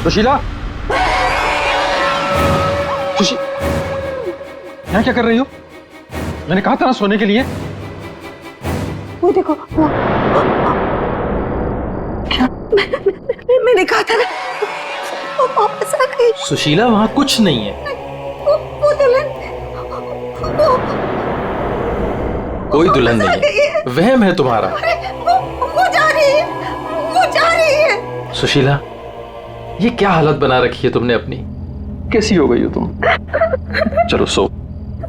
सुशीला, यहाँ क्या कर रही हो? मैंने कहा था ना सोने के लिए। वो देखो वो क्या मैंने कहा था ना, वो वापस आ गई। सुशीला, वहां कुछ नहीं है। वो दुल्हन कोई दुल्हन नहीं है, वहम है तुम्हारा। वो जा रही है, वो जा रही है। सुशीला, ये क्या हालत बना रखी है तुमने अपनी? कैसी हो गई हो तुम? चलो सो,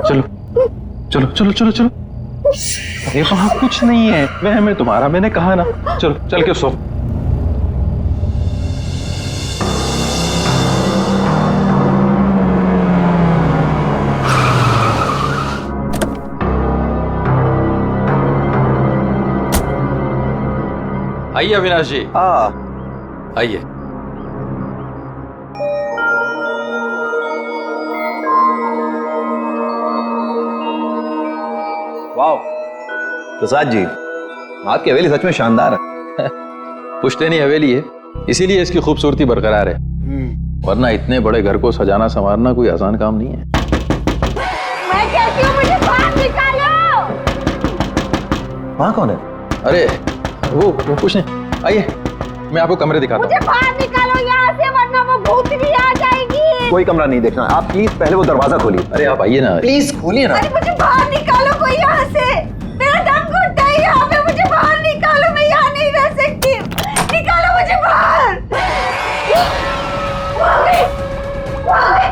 चलो चलो चलो चलो चलो। अरे वहां कुछ नहीं है, वहम है तुम्हारा, मैंने कहा ना। चलो चल के सो। आइए अविनाश जी, आइए। वाह प्रसाद जी, आपकी हवेली सच में शानदार है। पुश्तैनी हवेली है, इसीलिए इसकी खूबसूरती बरकरार है, वरना इतने बड़े घर को सजाना संवारना कोई आसान काम नहीं है। मैं कहती हूँ मुझे बाहर निकालो। वहाँ कौन है? अरे वो कुछ नहीं, आइए मैं आपको कमरे दिखाता हूँ। मुझे बाहर निकालो यहाँ से, वरना वो भूतनी आ जाएगी। कोई कमरा नहीं देखना, आप प्लीज पहले वो दरवाजा खोलिए। अरे आप आइए ना, प्लीज खोलिए ना। अरे मुझे बाहर निकालो कोई यहाँ से, मेरा दम घुटता है यहाँ पे। मुझे बाहर निकालो, मैं यहाँ नहीं रह सकती। निकालो मुझे बाहर। वो आ गई, वो आ गई,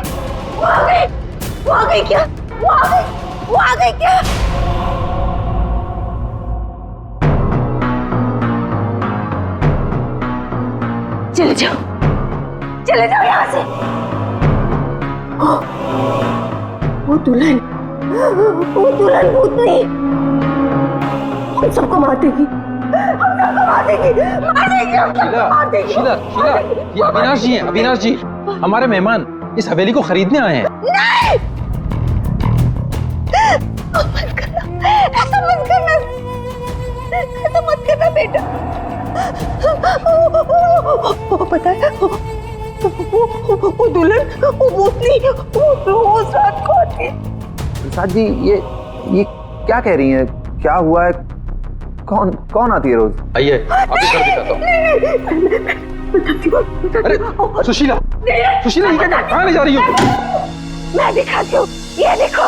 वो आ गई, वो आ गई क्या? वो आ गई, वो आ गई क्या? चले जाओ, चले जाओ यहाँ से। वो दुल्हन भूतनी हम सबको मार देगी, हम सबको मार देगी, मार देगी, हम सबको मार देगी। शीला, शीला, ये अविनाश जी हैं, अविनाश जी, हमारे मेहमान इस हवेली को खरीदने आए हैं। नहीं, मत करना, ऐसा मत करना, ऐसा मत करना बेटा। वो पता है, वो दुल्हन, वो भूतनी, वो रोज रात को आती है। प्रसाद जी, ये क्या कह रही हैं? क्या हुआ है? कौन आती है रोज? आइए आपको घर दिखाता हूँ। अरे सुशीला, सुशीला, ये क्या, कहाँ ले जा रही हो? मैं दिखाती हूँ, ये देखो।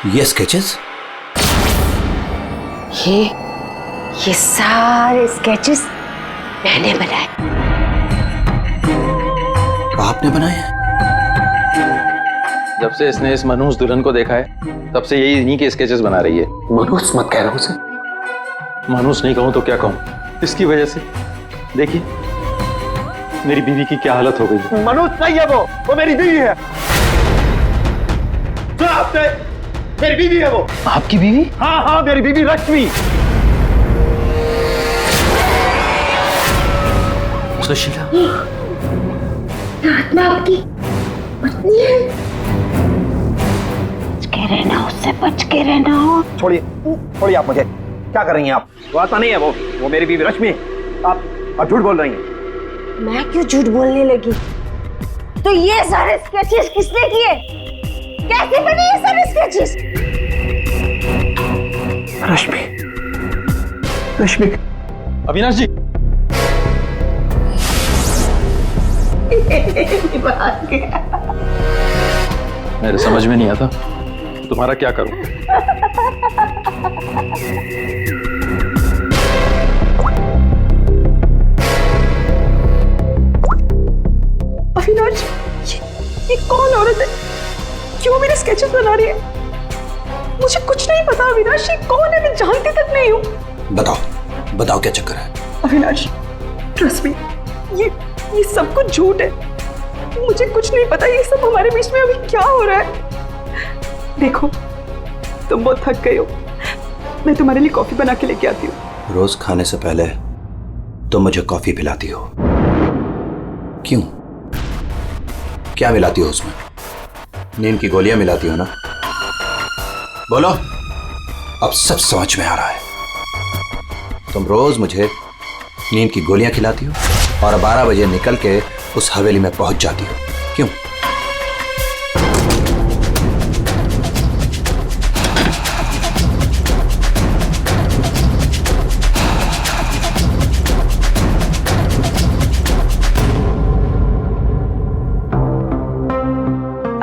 ये स्केचेस? ये सारे स्केचेस मैंने बनाए। आपने बनाए हैं? जब से इसने इस मनहूस दुल्हन को देखा है, तब से यही इन्हीं के स्केचेस बना रही है। मनहूस मत कह रहा हूं उसे। मनहूस नहीं कहूं तो क्या कहूं, इसकी वजह से देखिए मेरी बीवी की क्या हालत हो गई। मनहूस नहीं है वो मेरी बीवी है। तो आपने, मेरी बीवी है वो। आपकी बीवी? हाँ, मेरी बीवी रश्मि। सुशीला, आत्मा आपकी पत्नी है। बच के रहना, उससे बच के रहना। छोड़िए आप मुझे। क्या कर रही हैं आप? वो आत्मा नहीं है वो मेरी बीवी रश्मि है। आप झूठ बोल रही हैं। मैं क्यों झूठ बोलने लगी? तो ये सारे स्केचेस किसने किए? कैसे बने ये सारे स्केचेस? रश्मि। अविनाश जी, मेरे समझ में नहीं आता तुम्हारा क्या करूं। अविनाश, ये कौन औरत है? क्यों मेरे स्केचेस बना रही है? मुझे कुछ नहीं पता अविनाश, ये कौन है? मैं जानती तक नहीं हूँ। बताओ क्या चक्कर है? अविनाश, ट्रस्ट मी, ये सब कुछ झूठ है। मुझे कुछ नहीं पता ये सब हमारे बीच में अभी क्या हो रहा है। देखो तुम बहुत थक गए हो, मैं तुम्हारे लिए कॉफी बना के लेके आती हूँ। रोज खाने से पहले तुम मुझे कॉफी पिलाती हो, क्यों? क्या मिलाती हो उसमें? नींद की गोलियां मिलाती हो ना? बोलो, अब सब समझ में आ रहा है। तुम रोज मुझे नींद की गोलियां खिलाती हो और 12 बजे निकल के उस हवेली में पहुंच जाती हो, क्यों?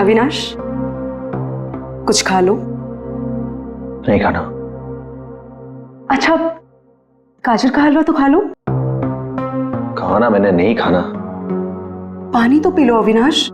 अविनाश, कुछ खा लो। नहीं खाना। अच्छा, गाजर का हलवा तो खा लो। खाना मैंने नहीं खाना। पानी तो पी लो अविनाश।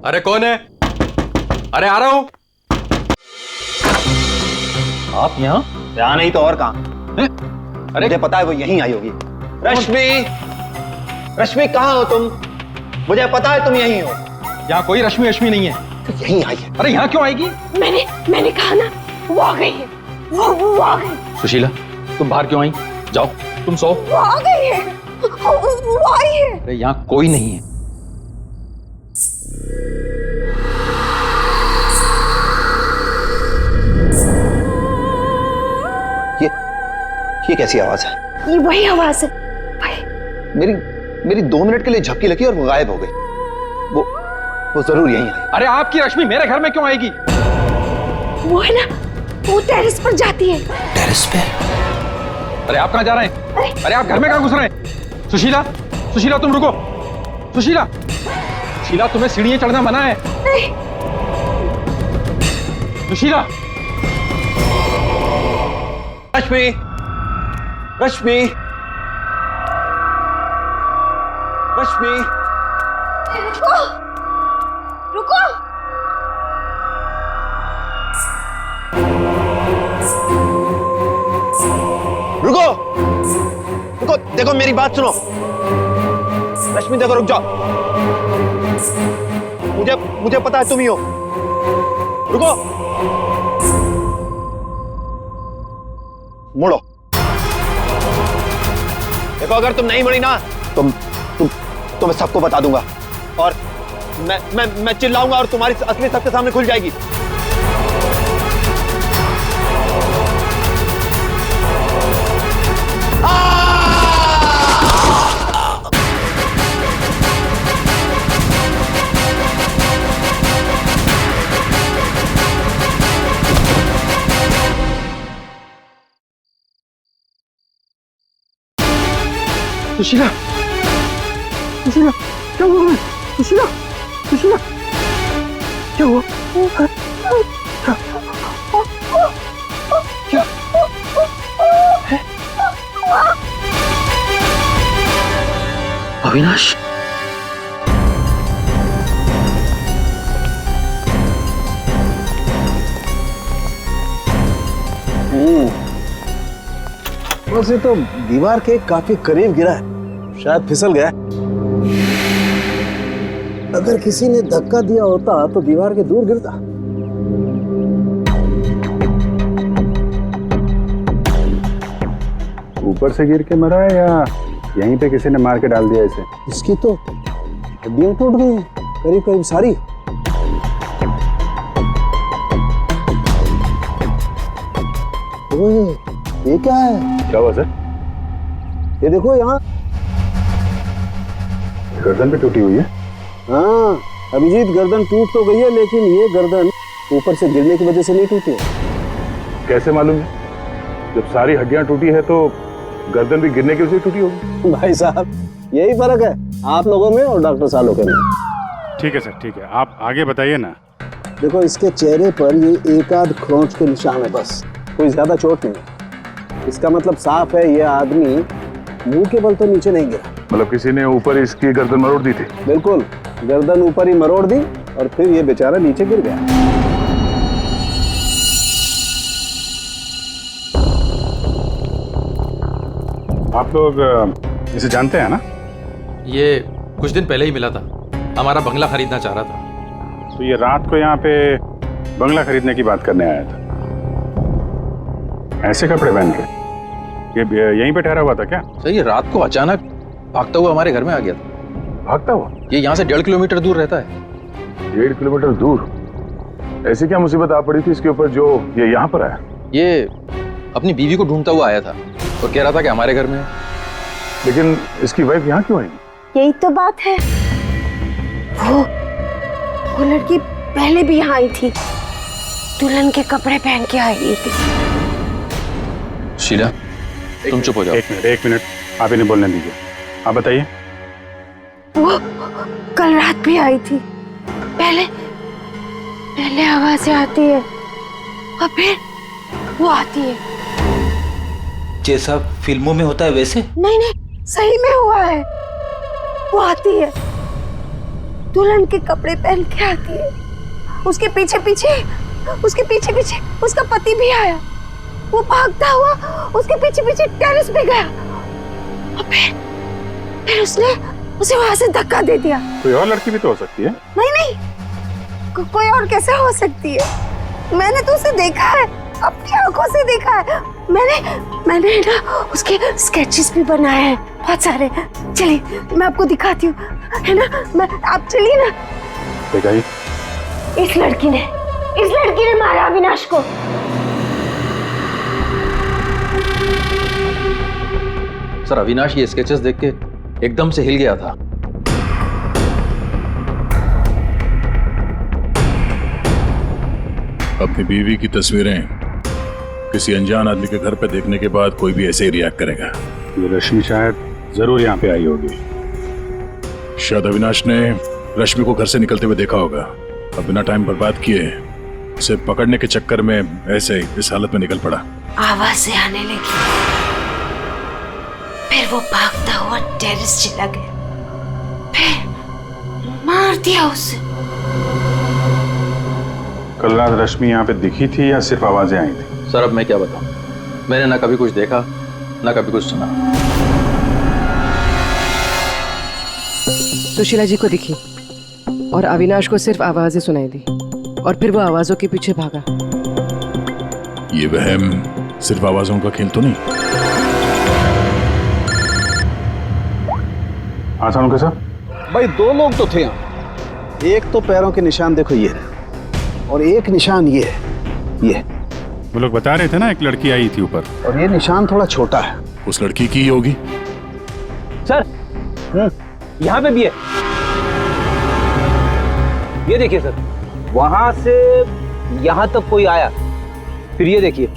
अरे कौन है? अरे आ रहा हूं। आप यहाँ? यहाँ नहीं तो और कहाँ? अरे मुझे पता है वो यहीं आई होगी। रश्मि, रश्मि कहाँ हो तुम? मुझे पता है तुम यहीं हो। यहाँ कोई रश्मि रश्मि नहीं है। यहीं आई है। अरे यहाँ क्यों आएगी? मैंने कहा ना, वो आ गई है। वो आ गई। सुशीला, तुम बाहर क्यों आई? जाओ तुम सो। वो आ गई है। वो आई है। अरे यहाँ कोई नहीं है। ये कैसी आवाज है? ये वही आवाज है। मेरी 2 मिनट के लिए झपकी लगी और वो गायब हो गई। वो जरूर यहीं आई। अरे आपकी रश्मि मेरे घर में क्यों आएगी? वो है ना, वो टेरेस पर जाती है। टेरेस पे? अरे आप कहाँ जा रहे हैं? अरे आप घर में कहाँ घुस रहे हैं? सुशीला, सुशीला तुम रुको। सुशीला, सुशीला तुम्हें सीढ़ियां चढ़ना मना है। नहीं। सुशीला। रश्मि, रश्मि, रश्मि, रुको, रुको। रुको, रुको, देखो मेरी बात सुनो। रश्मि देखो, रुक जाओ। मुझे पता है तुम ही हो। रुको, मुड़ो। देखो अगर तुम नहीं मुड़ी ना, तो मैं सबको बता दूंगा और मैं चिल्लाऊंगा और तुम्हारी असली सबके सामने खुल जाएगी। सुशीला, सुशीला, क्या हुआ? सुशीला, सुशीला, क्या हुआ? क्या? अविनाश, वैसे तो दीवार के काफी करीब गिरा है, शायद फिसल गया। अगर किसी ने धक्का दिया होता तो दीवार के दूर गिरता। ऊपर से गिर के मरा है या यहीं पे किसी ने मार के डाल दिया इसे? इसकी तो हड्डियां टूट गई हैं, करीब करीब सारी। ओए, ये क्या है? क्या हुआ सर? ये देखो यहाँ। गर्दन भी टूटी हुई है। हाँ अभिजीत, गर्दन टूट तो गई है लेकिन ये गर्दन ऊपर से गिरने की वजह से नहीं टूटी है। कैसे मालूम है? जब सारी हड्डियां टूटी है तो गर्दन भी गिरने की वजह से टूटी होगी। भाई साहब, यही फर्क है आप लोगों में और डॉक्टर सालों के में। ठीक है सर, ठीक है, आप आगे बताइए ना। देखो इसके चेहरे पर ये एक आध खरोंच के निशान है, बस कोई ज्यादा चोट नहीं है। इसका मतलब साफ है ये आदमी मुंह के बल तो नीचे नहीं गिरा। मतलब किसी ने ऊपर इसकी गर्दन मरोड़ दी थी? बिल्कुल, गर्दन ऊपर ही मरोड़ दी और फिर ये बेचारा नीचे गिर गया। आप लोग इसे जानते हैं ना? ये कुछ दिन पहले ही मिला था, हमारा बंगला खरीदना चाह रहा था। तो ये रात को यहाँ पे बंगला खरीदने की बात करने आया था। ऐसे कपड़े पहन के ये यहीं पे ठहरा हुआ था क्या? सर ये रात को अचानक भागता हुआ हमारे घर में आ गया था। भागता हुआ? ये यहाँ से 1.5 किलोमीटर दूर रहता है। 1.5 किलोमीटर दूर? ऐसी क्या मुसीबत आ पड़ी थी इसके ऊपर जो ये यहाँ पर आया? ये अपनी बीवी को ढूंढता हुआ आया था और कह रहा था कि हमारे घर में है। लेकिन इसकी वाइफ यहाँ क्यों आई? यही तो बात है, वो लड़की पहले भी यहाँ आई थी, दुल्हन के कपड़े पहन के आई थी। शीला तुम चुप हो जाओ। एक मिनट, आप इन्हें बोलने दीजिए। आप बताइए। वो कल रात भी आई थी, पहले आवाजें आती है और फिर वो आती है। जैसा फिल्मों में होता है वैसे? नहीं, सही में हुआ है। वो आती है, दुल्हन के कपड़े पहन के आती है, उसके पीछे पीछे उसका पति भी आया। वो भागता हुआ उसके पीछे पीछे टेरेस पे गया और फिर उसने उसे वहां से धक्का दे दिया। कोई और लड़की भी तो हो सकती है। नहीं, कोई और कैसे हो सकती है? मैंने तो उसे देखा है, अपनी आंखों से देखा है। मैंने ना उसके स्केचेस भी बनाए हैं बहुत सारे। चलिए मैं आपको दिखाती हूँ, है ना? आप चलिए ना। दिखाइए। इस लड़की ने मारा अविनाश को। सर अविनाश ये स्केचेस देख के एकदम से हिल गया था। अपनी बीवी की तस्वीरें किसी अनजान आदमी के घर पे देखने के बाद कोई भी ऐसे ही रिएक्ट करेगा। ये रश्मि शायद जरूर यहाँ पे आई होगी। शायद अविनाश ने रश्मि को घर से निकलते हुए देखा होगा और बिना टाइम बर्बाद किए उसे पकड़ने के चक्कर में ऐसे इस हालत में निकल पड़ा। आवाजें आने लगी, फिर वो भागता हुआ टेरेस चला गया, फिर मार दिया उसे। कल रात रश्मि यहाँ पे दिखी थी या सिर्फ आवाजें आई थी? सर अब मैं क्या बताऊं, मैंने ना कभी कुछ देखा ना कभी कुछ सुना। सुशीला जी को दिखी और अविनाश को सिर्फ आवाजें सुनाई दी और फिर वो आवाजों के पीछे भागा। ये वहम सिर्फ आवाजों का खेल तो नहीं? आसान के साथ भाई 2 लोग तो थे यहाँ। एक तो पैरों के निशान देखो ये है और एक निशान ये है, ये। वो लोग बता रहे थे ना एक लड़की आई थी ऊपर, और ये निशान थोड़ा छोटा है। उस लड़की की ही होगी। सर यहाँ पे भी है, ये देखिए सर, वहां से यहाँ तक कोई आया, फिर ये देखिए,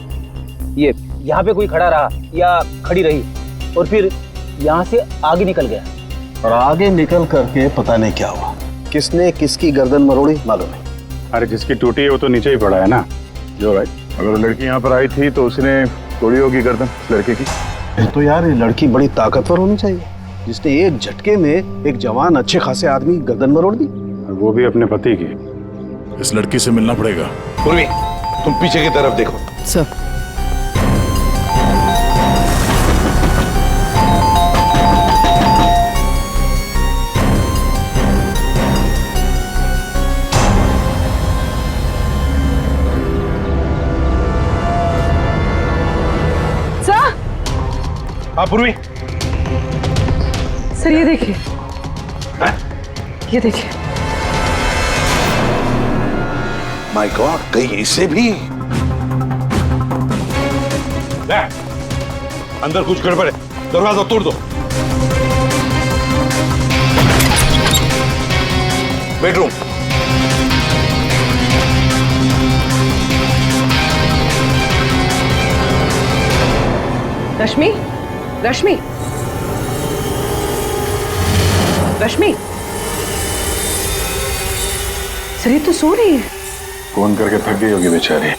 ये यहाँ पे कोई खड़ा रहा या खड़ी रही और फिर यहाँ से आगे निकल गया। और आगे निकल करके पता नहीं क्या हुआ, किसने किसकी गर्दन मरोड़ी मालूम नहीं। अरे जिसकी टूटी है वो तो नीचे ही पड़ा है ना। जो राइट, अगर लड़की यहाँ पर आई थी तो उसने तोड़ी होगी गर्दन लड़के की। फिर तो यार ये लड़की बड़ी ताकतवर होनी चाहिए जिसने एक झटके में एक जवान अच्छे खासे आदमी गर्दन मरोड़ दी, और वो भी अपने पति की। इस लड़की से मिलना पड़ेगा। उर्वी, तुम पीछे की तरफ देखो। सर हाँ पूर्वी, सर ये देखिए, ये देखिए। माय गॉड, कहीं इसे भी? ले, अंदर कुछ गड़बड़ है, दरवाजा तोड़ दो। बेडरूम। रश्मि, रश्मि, रश्मि, सर ये तो सो रही है। फोन करके थक गई होगी बेचारी।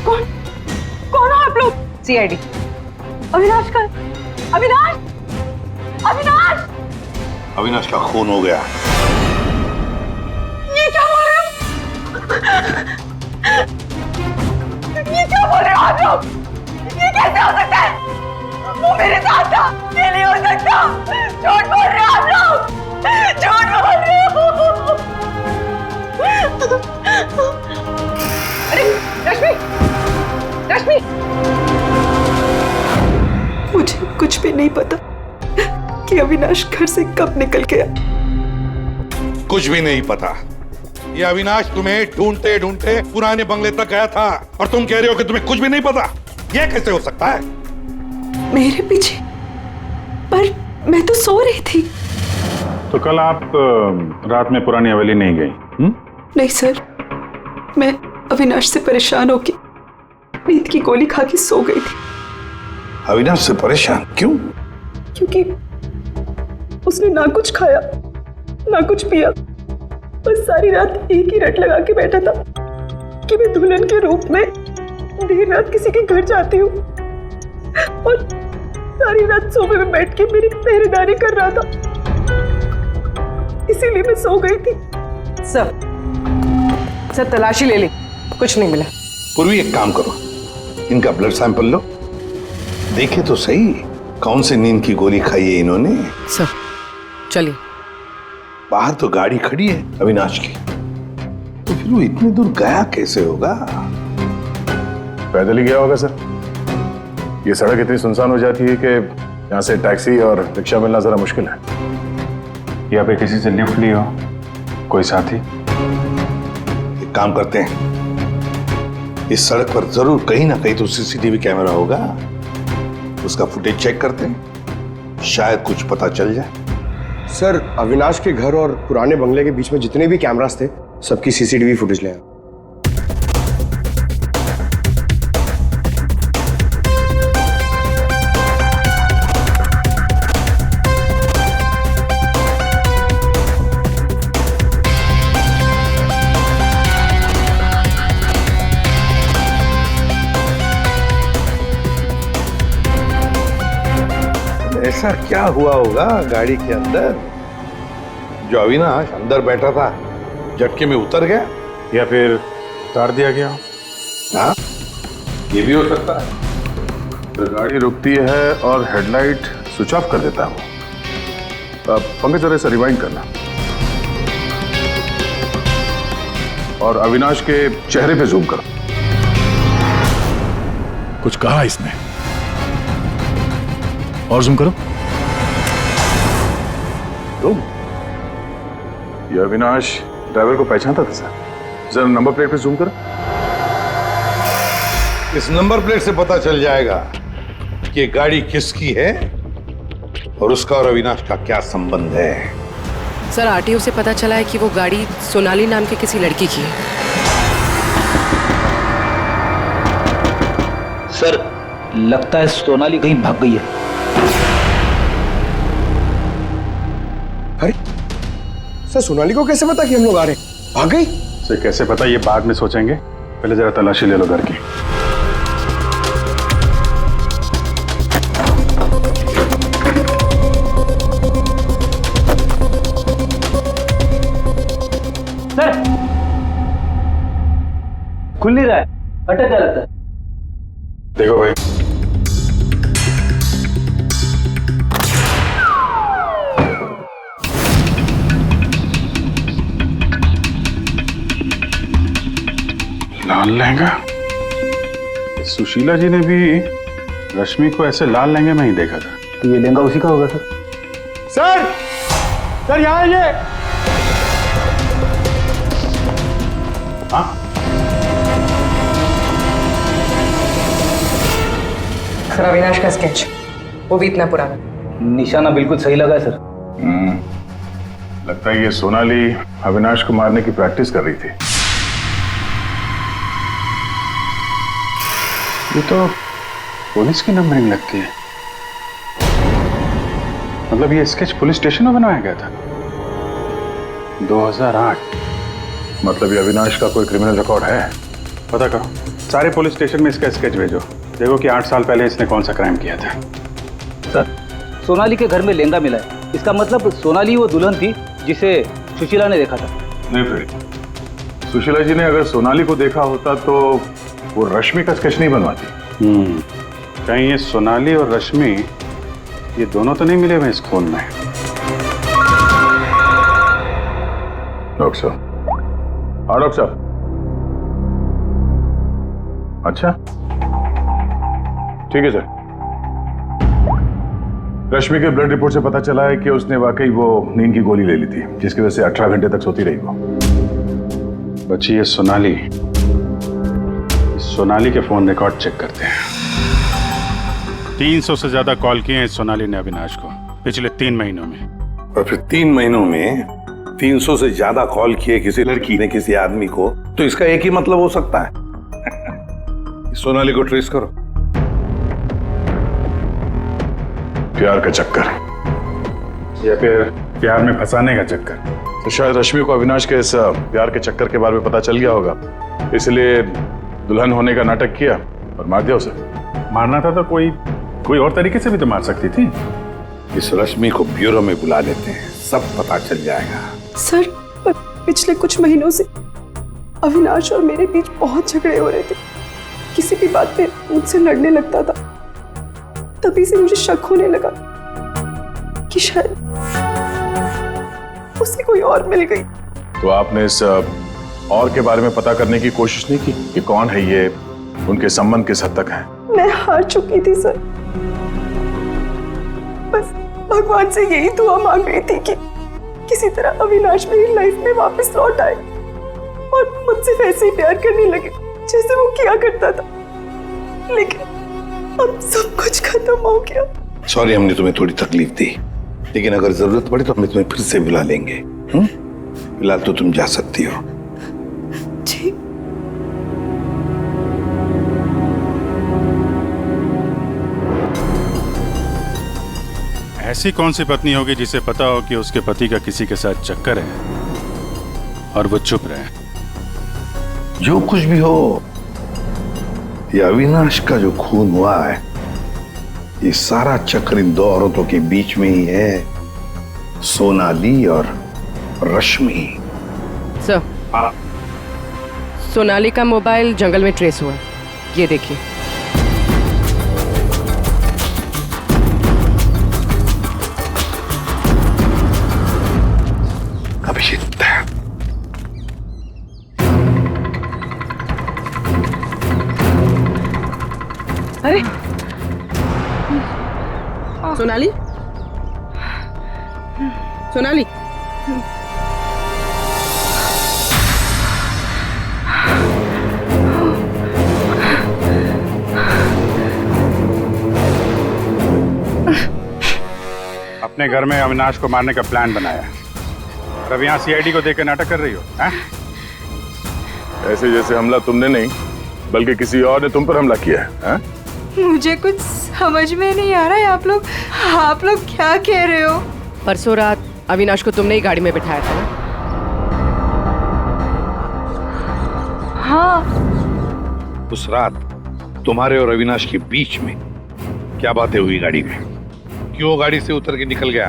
कौन हो आप लोग? सीआईडी। अविनाश का, अविनाश, अविनाश! अविनाश का खून हो गया। ये क्या बोल रहे हो? ये क्या बोल रहे हो आप लोग? ये कैसे हो सकता है? वो मेरे साथ था, ये नहीं हो सकता। झूठ बोल रहे हो आप लोग, झूठ बोल रहे हो। अरे रश्मि, रश्मि, मुझे कुछ भी नहीं पता कि अविनाश घर से कब निकल गया। कुछ भी नहीं पता। ये अविनाश तुम्हें ढूंढते ढूंढते पुराने बंगले तक गया था और तुम कह रहे हो कि तुम्हें कुछ भी नहीं पता। ये कैसे हो सकता है? मेरे पीछे? पर मैं तो सो रही थी। तो कल आप रात में पुरानी हवेली नहीं गई? नहीं सर, मैं अविनाश से परेशान होके नींद की गोली खा के सो गई थी। अविनाश से परेशान क्यों? क्योंकि उसने ना कुछ खाया ना कुछ पिया, बस सारी रात एक ही रट लगा के बैठा था कि मैं दुल्हन के रूप में देर रात किसी के घर जाती हूँ, और सारी रात सोफे में बैठ के मेरी पहरेदारी कर रहा था। इसीलिए मैं सो गई थी। सर तलाशी ले ली, कुछ नहीं मिला। पूर्वी एक काम करो, इनका ब्लड सैंपल लो, देखे तो सही कौन सी नींद की गोली खाई है इन्होंने। सर चलिए। बाहर तो गाड़ी खड़ी है अविनाश की, तो फिर वो इतनी दूर गया कैसे होगा? पैदल ही गया होगा सर। ये सड़क इतनी सुनसान हो जाती है कि यहाँ से टैक्सी और रिक्शा मिलना जरा मुश्किल है। या पे किसी से लिफ्ट ली हो, कोई साथी? एक काम करते हैं, इस सड़क पर जरूर कहीं ना कहीं तो सीसीटीवी कैमरा होगा, उसका फुटेज चेक करते हैं, शायद कुछ पता चल जाए। सर अविनाश के घर और पुराने बंगले के बीच में जितने भी कैमरास थे सबकी सीसीटीवी फुटेज ले आए। ऐसा क्या हुआ होगा गाड़ी के अंदर जो अविनाश अंदर बैठा था झटके में उतर गया? या फिर उतार दिया गया? हाँ, ये भी हो सकता है। तो गाड़ी रुकती है और हेडलाइट स्विच ऑफ कर देता हूँ। पंकज जरा इसे रिवाइंड करना और अविनाश के चेहरे पे जूम करो। कुछ कहा इसने? और जूम करो। तुम ये अविनाश ड्राइवर को पहचानता था सर? जरा नंबर प्लेट पे जूम करो। इस नंबर प्लेट से पता चल जाएगा कि ये गाड़ी किसकी है और उसका और अविनाश का क्या संबंध है। सर आरटीओ से पता चला है कि वो गाड़ी सोनाली नाम की किसी लड़की की है। सर लगता है सोनाली कहीं भाग गई है। अरे सर सोनाली को कैसे पता कि हम लोग आ रहे हैं? भाग गई? सर कैसे पता, ये बाद में सोचेंगे, पहले जरा तलाशी ले लो घर की। सर खुल नहीं रहा है, अटक गया लगता है। देखो भाई, लाल लहंगा? सुशीला जी ने भी रश्मि को ऐसे लाल लहंगे में ही देखा था। तो ये लहंगा उसी का होगा सर। सर, सर यहाँ आइए। हाँ, सर अविनाश का स्केच, वो भी इतना पुराना। निशाना बिल्कुल सही लगा है सर। लगता है ये सोनाली अविनाश को मारने की प्रैक्टिस कर रही थी। ये तो पुलिस की नंबरिंग लगती है। मतलब ये स्केच पुलिस स्टेशन में बनाया गया था 2008। मतलब ये अविनाश का कोई क्रिमिनल रिकॉर्ड है? पता करो, सारे पुलिस स्टेशन में इसका स्केच भेजो, देखो कि 8 साल पहले इसने कौन सा क्राइम किया था। सर, सोनाली के घर में लहंगा मिला है, इसका मतलब सोनाली वो दुल्हन थी जिसे सुशीला ने देखा था। नहीं फिर सुशीला जी ने अगर सोनाली को देखा होता तो वो रश्मि का स्केच नहीं बनवाती। कहीं ये सोनाली और रश्मि ये दोनों तो नहीं मिले हुए इस खून में? डॉक्टर साहब। हाँ डॉक्टर साहब। अच्छा ठीक है सर। रश्मि के ब्लड रिपोर्ट से पता चला है कि उसने वाकई वो नींद की गोली ले ली थी, जिसकी वजह से 18 घंटे तक सोती रही वो। बच्ची ये सोनाली के फोन रिकॉर्ड चेक करते हैं। 300 से ज्यादा कॉल किए हैं सोनाली ने अविनाश को पिछले 3 महीनों में। और फिर 3 महीनों में 300 से ज्यादा कॉल किए किसी लड़की ने किसी आदमी को, तो इसका एक ही मतलब हो सकता है सोनाली को ट्रेस करो। प्यार का चक्कर या फिर प्यार में फंसाने का चक्कर। तो शायद रश्मि को अविनाश के इस प्यार के चक्कर के बारे में पता चल गया होगा, इसलिए दुल्हन होने का नाटक किया और मार दिया उसे। मारना था तो कोई और तरीके से भी तो मार सकती थी। इस रश्मि को ब्यूरो में बुला लेते हैं, सब पता चल जाएगा। सर, पिछले कुछ महीनों से अविनाश और मेरे बीच बहुत झगड़े हो रहे थे। किसी भी बात पे मुझसे लड़ने लगता था। तभी से मुझे शक होने लगा कि शायद उसे कोई और मिल गई। तो आपने इस और के बारे में पता करने की कोशिश नहीं की कि कौन है ये, उनके संबंध किस हद तक है? मैं हार चुकी थी सर। बस भगवान से यही दुआ मांग रही थी कि किसी तरह अविनाश मेरी लाइफ में वापस लौट आए और मुझसे वैसे ही प्यार करने लगे जैसे वो किया करता था। लेकिन अब सब कुछ खत्म हो गया। सॉरी हमने तुम्हें थोड़ी तकलीफ दी, लेकिन अगर जरूरत पड़े तो हम तुम्हें फिर से बुला लेंगे। फिलहाल तो तुम जा सकती हो। जी। ऐसी कौन सी पत्नी होगी जिसे पता हो कि उसके पति का किसी के साथ चक्कर है और वो चुप रहे? जो कुछ भी हो, ये अविनाश का जो खून हुआ है, ये सारा चक्कर इन 2 औरतों के बीच में ही है, सोनाली और रश्मि। सर, सोनाली का मोबाइल जंगल में ट्रेस हुआ, ये देखिए। अभिषेक, अरे सोनाली, सोनाली, अपने घर में अविनाश को मारने का प्लान बनाया और अब यहाँ सीआईडी को देकर नाटक कर रही हो? ऐसे जैसे हमला तुमने नहीं बल्कि किसी और ने तुम पर हमला किया है। मुझे कुछ समझ में नहीं आ रहा है। आप लोग क्या कह रहे हो? परसों रात अविनाश को तुमने ही गाड़ी में बिठाया था ना? हाँ। उस रात तुम्हारे और अविनाश के बीच में क्या बातें हुई गाड़ी में? क्यों गाड़ी से उतर के निकल गया?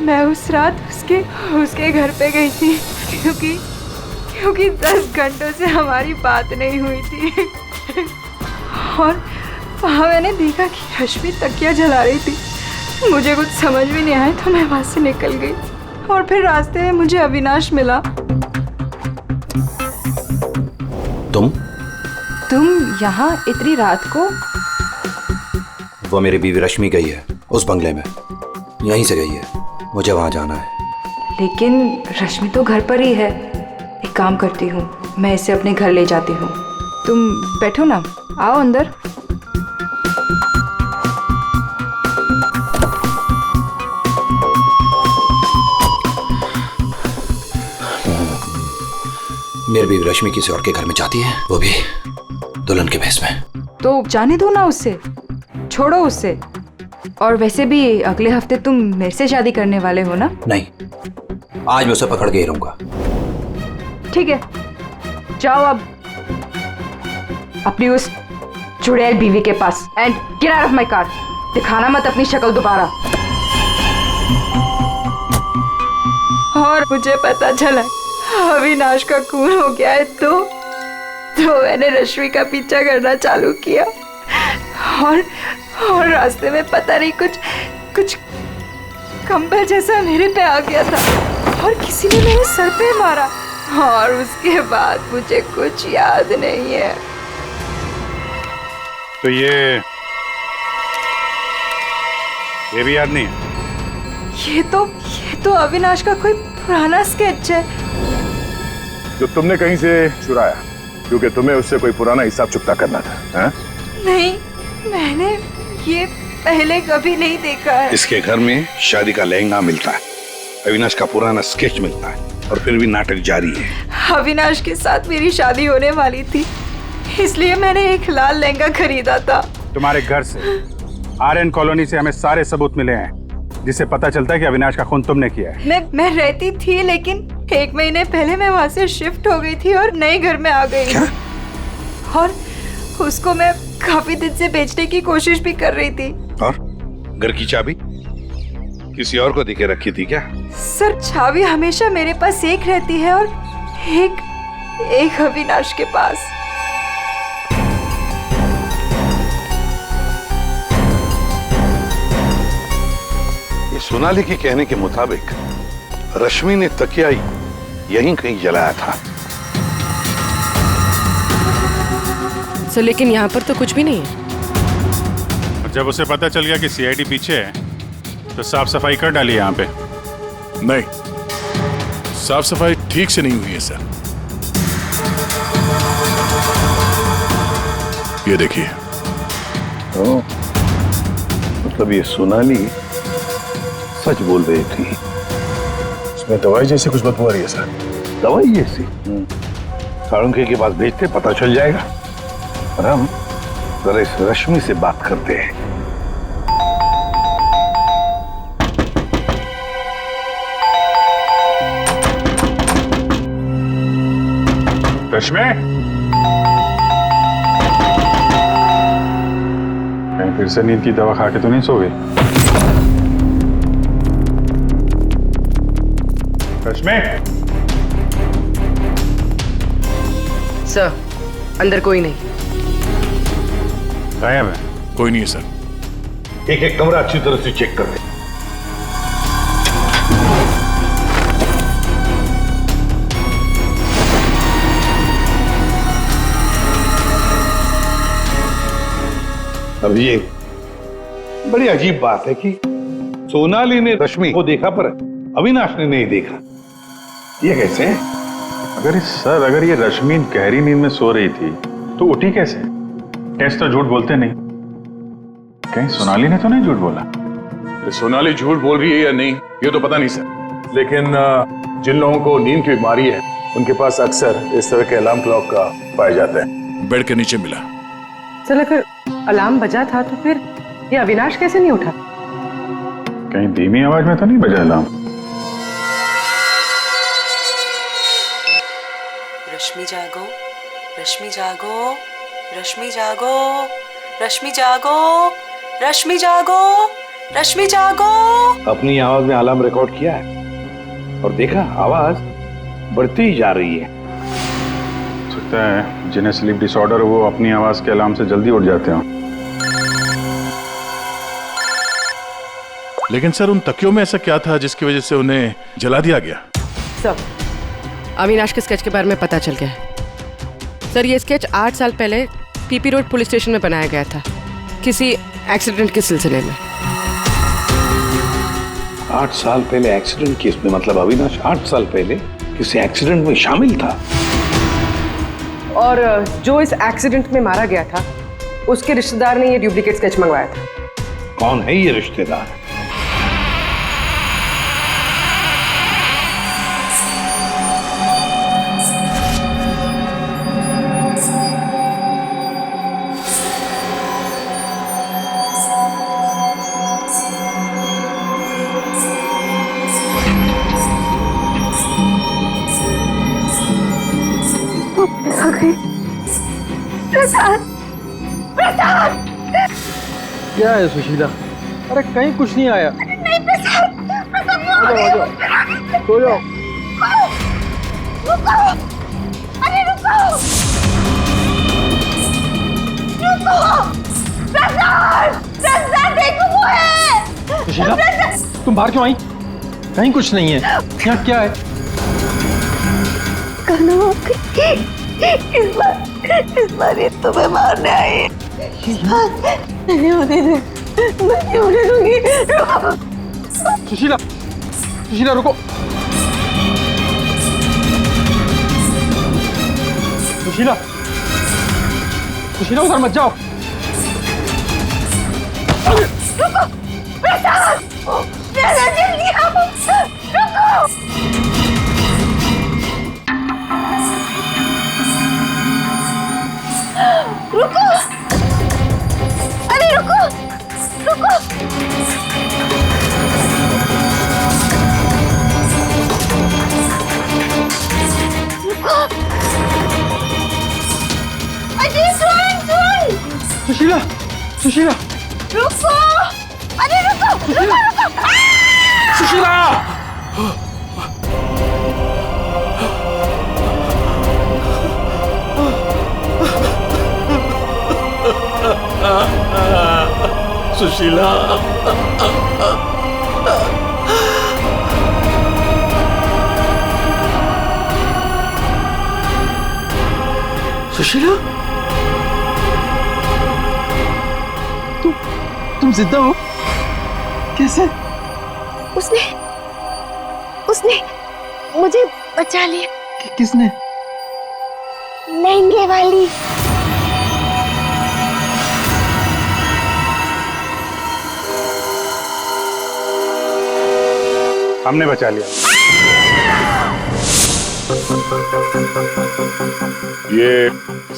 मैं उस रात उसके घर पे गई थी क्योंकि 10 घंटों से हमारी बात नहीं हुई थी और वहाँ मैंने देखा कि रश्मि तकिया जला रही थी। मुझे कुछ समझ में नहीं आया तो मैं वहाँ से निकल गई और फिर रास्ते में मुझे अविनाश मिला। तुम यहाँ इतनी रात को? वो मेरी बीवी रश्मि गई है उस बंगले में, यहीं से गई है, मुझे वहां जाना है। लेकिन रश्मि तो घर पर ही है। एक काम करती हूँ, मैं इसे अपने घर ले जाती हूँ। तुम बैठो ना, आओ अंदर। मेरी बीवी रश्मि किसी और के घर में जाती है, वो भी दुल्हन के भेष में। तो जाने दो ना उससे, छोड़ो उससे। और वैसे भी अगले हफ्ते तुम मेरे से शादी करने वाले हो ना? नहीं, आज मैं उसे पकड़ के ही रहूंगा। ठीक है, जाओ अब अपनी उस चुड़ैल बीवी के पास and get out of my car. दिखाना मत अपनी शक्ल दोबारा। और मुझे पता चला अविनाश का खून हो गया है तो मैंने रश्मि का पीछा करना चालू किया और रास्ते में पता नहीं कुछ कंबल जैसा मेरे पे आ गया था और किसी ने मेरे सर पे मारा और उसके बाद मुझे कुछ याद नहीं है। तो ये भी याद नहीं है? ये तो अविनाश का कोई पुराना स्केच है जो तुमने कहीं से चुराया, क्योंकि तुम्हें उससे कोई पुराना हिसाब चुकता करना था, हैं? नहीं, मैंने ये पहले कभी नहीं देखा है। इसके घर में शादी का लहंगा मिलता है, अविनाश का पुराना स्केच मिलता है और फिर भी नाटक जारी है। अविनाश के साथ मेरी शादी होने वाली थी, इसलिए मैंने एक लाल लहंगा खरीदा था। तुम्हारे घर से आर्यन कॉलोनी से हमें सारे सबूत मिले हैं जिससे पता चलता है कि अविनाश का खून तुमने किया है। मैं रहती थी, लेकिन 1 महीने पहले मैं वहाँ से शिफ्ट हो गई थी और नए घर में आ गई। और उसको मैं काफी दिन से बेचने की कोशिश भी कर रही थी। और घर की चाबी किसी और को देके रखी थी क्या? सर, चाबी हमेशा मेरे पास एक रहती है और एक अविनाश के पास। ये सोनाली के कहने के मुताबिक रश्मि ने तकिया यहीं कहीं जलाया था। सर, लेकिन यहाँ पर तो कुछ भी नहीं है। जब उसे पता चल गया कि सीआईडी पीछे है तो साफ सफाई कर डाली यहाँ पे। नहीं, साफ सफाई ठीक से नहीं हुई है सर। ये देखिए। मतलब ये सोनाली सच बोल रही थी। इसमें दवाई जैसी कुछ बदबू आ रही है सर। दवाई जैसी? साळुंखे के पास भेजते, पता चल जाएगा। और हम जरा इस रश्मि से बात करते हैं। रश्मि, कहीं फिर से नींद की दवा खा के तो नहीं सो गई? रश्मि, सर, अंदर कोई नहीं। गायब है? कोई नहीं है सर। एक एक कमरा अच्छी तरह से चेक कर ले। अब ये बड़ी अजीब बात है कि सोनाली ने रश्मि को देखा पर अविनाश ने नहीं देखा। ये कैसे? अगर ये रश्मि गहरी नींद में सो रही थी तो उठी कैसे? टेस्ट तो झूठ बोलते नहीं। कहीं सोनाली ने तो नहीं झूठ बोला? सोनाली झूठ बोल रही है या नहीं ये तो पता नहीं सर, लेकिन जिन लोगों को नींद की बीमारी है उनके पास अक्सर इस तरह के अलार्म क्लॉक का पाया जाता है। बेड के नीचे मिला। सर, अगर अलार्म बजा था तो फिर ये अविनाश कैसे नहीं उठा? कहीं धीमी आवाज में तो नहीं बजा अलार्म? रश्मि जागो, रश्मि जागो, रश्मि जागो, रश्मि जागो, रश्मि जागो, रश्मि जागो। अपनी आवाज में अलार्म रिकॉर्ड किया है और देखा आवाज बढ़ती ही जा रही है। सकता है जिन्हें स्लीप डिसऑर्डर वो अपनी आवाज के अलार्म से जल्दी उठ जाते हो। लेकिन सर, उन तकियों में ऐसा क्या था जिसकी वजह से उन्हें जला दिया गया? सर, अविनाश के स्केच के बारे में पता चल गया है। सर ये स्केच 8 साल पहले पीपी रोड पुलिस स्टेशन में बनाया गया था, किसी एक्सीडेंट के सिलसिले में। 8 साल पहले एक्सीडेंट केस में, मतलब अविनाश 8 साल पहले किसी एक्सीडेंट में शामिल था। और जो इस एक्सीडेंट में मारा गया था उसके रिश्तेदार ने ये डुप्लीकेट स्केच मंगवाया था। कौन है ये रिश्तेदार? प्रसाद, प्रसाद, क्या है सुशीला? अरे कहीं कुछ नहीं आया। नहीं प्रसाद, प्रसाद सो जाओ। रुको, अरे रुको, रुको, प्रसाद, प्रसाद देखो वो है। सुशीला तुम बाहर क्यों आई? कहीं कुछ नहीं है। यहाँ क्या है? कहना इस बार ये तुम्हें मारने आई है। नहीं होने दे, मैं नहीं होने दूंगी। सुशीला, सुशीला रुको। सुशीला, सुशीला उधर मत जाओ। रुको, प्रसाद, प्रसाद जल्दी आओ, रुको। रुको, अरे रुको, रुको। रुको, अजय सुन। सुशीला, सुशीला, रुको, अरे रुको, रुको, रुको। सुशीला! सुशीला, सुशीला, तुम जिंदा हो? कैसे? उसने मुझे बचा लिया। किसने? लहंगे वाली। हमने बचा लिया। ये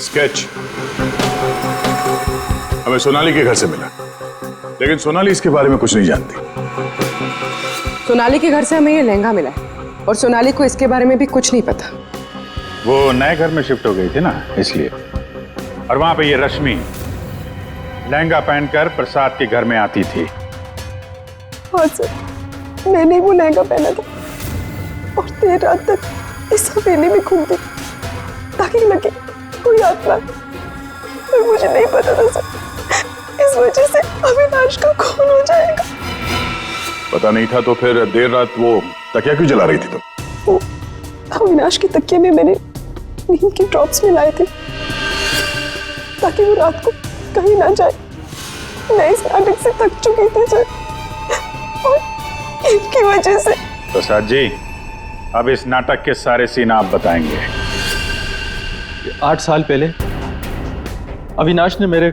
स्केच हमें सोनाली के घर से मिला, लेकिन सोनाली इसके बारे में कुछ नहीं जानती। सोनाली के घर से हमें ये लहंगा मिला है और सोनाली को इसके बारे में भी कुछ नहीं पता। वो नए घर में शिफ्ट हो गई थी ना, इसलिए। और वहां पे ये रश्मि लहंगा पहनकर प्रसाद के घर में आती थी। हाँ सर, मैंने वो लहंगा पहना था और देर रात तक इस हवेली में घूमती ताकि लगे कोई आत्मा, पर मुझे नहीं पता था सर, इस वजह से अविनाश का खून हो जाएगा। पता नहीं था तो फिर देर रात वो तकिया क्यों जला रही थी तुम? वो अविनाश के तकिए में मैंने नींद की ड्रॉप्स मिलाए थे ताकि वो रात को कहीं ना जाए। मैं इस नाटक से थक चुकी थी सर, और इनकी वजह से। प्रसाद जी, अब इस नाटक के सारे सीन आप बताएंगे। 8 साल पहले अविनाश ने मेरे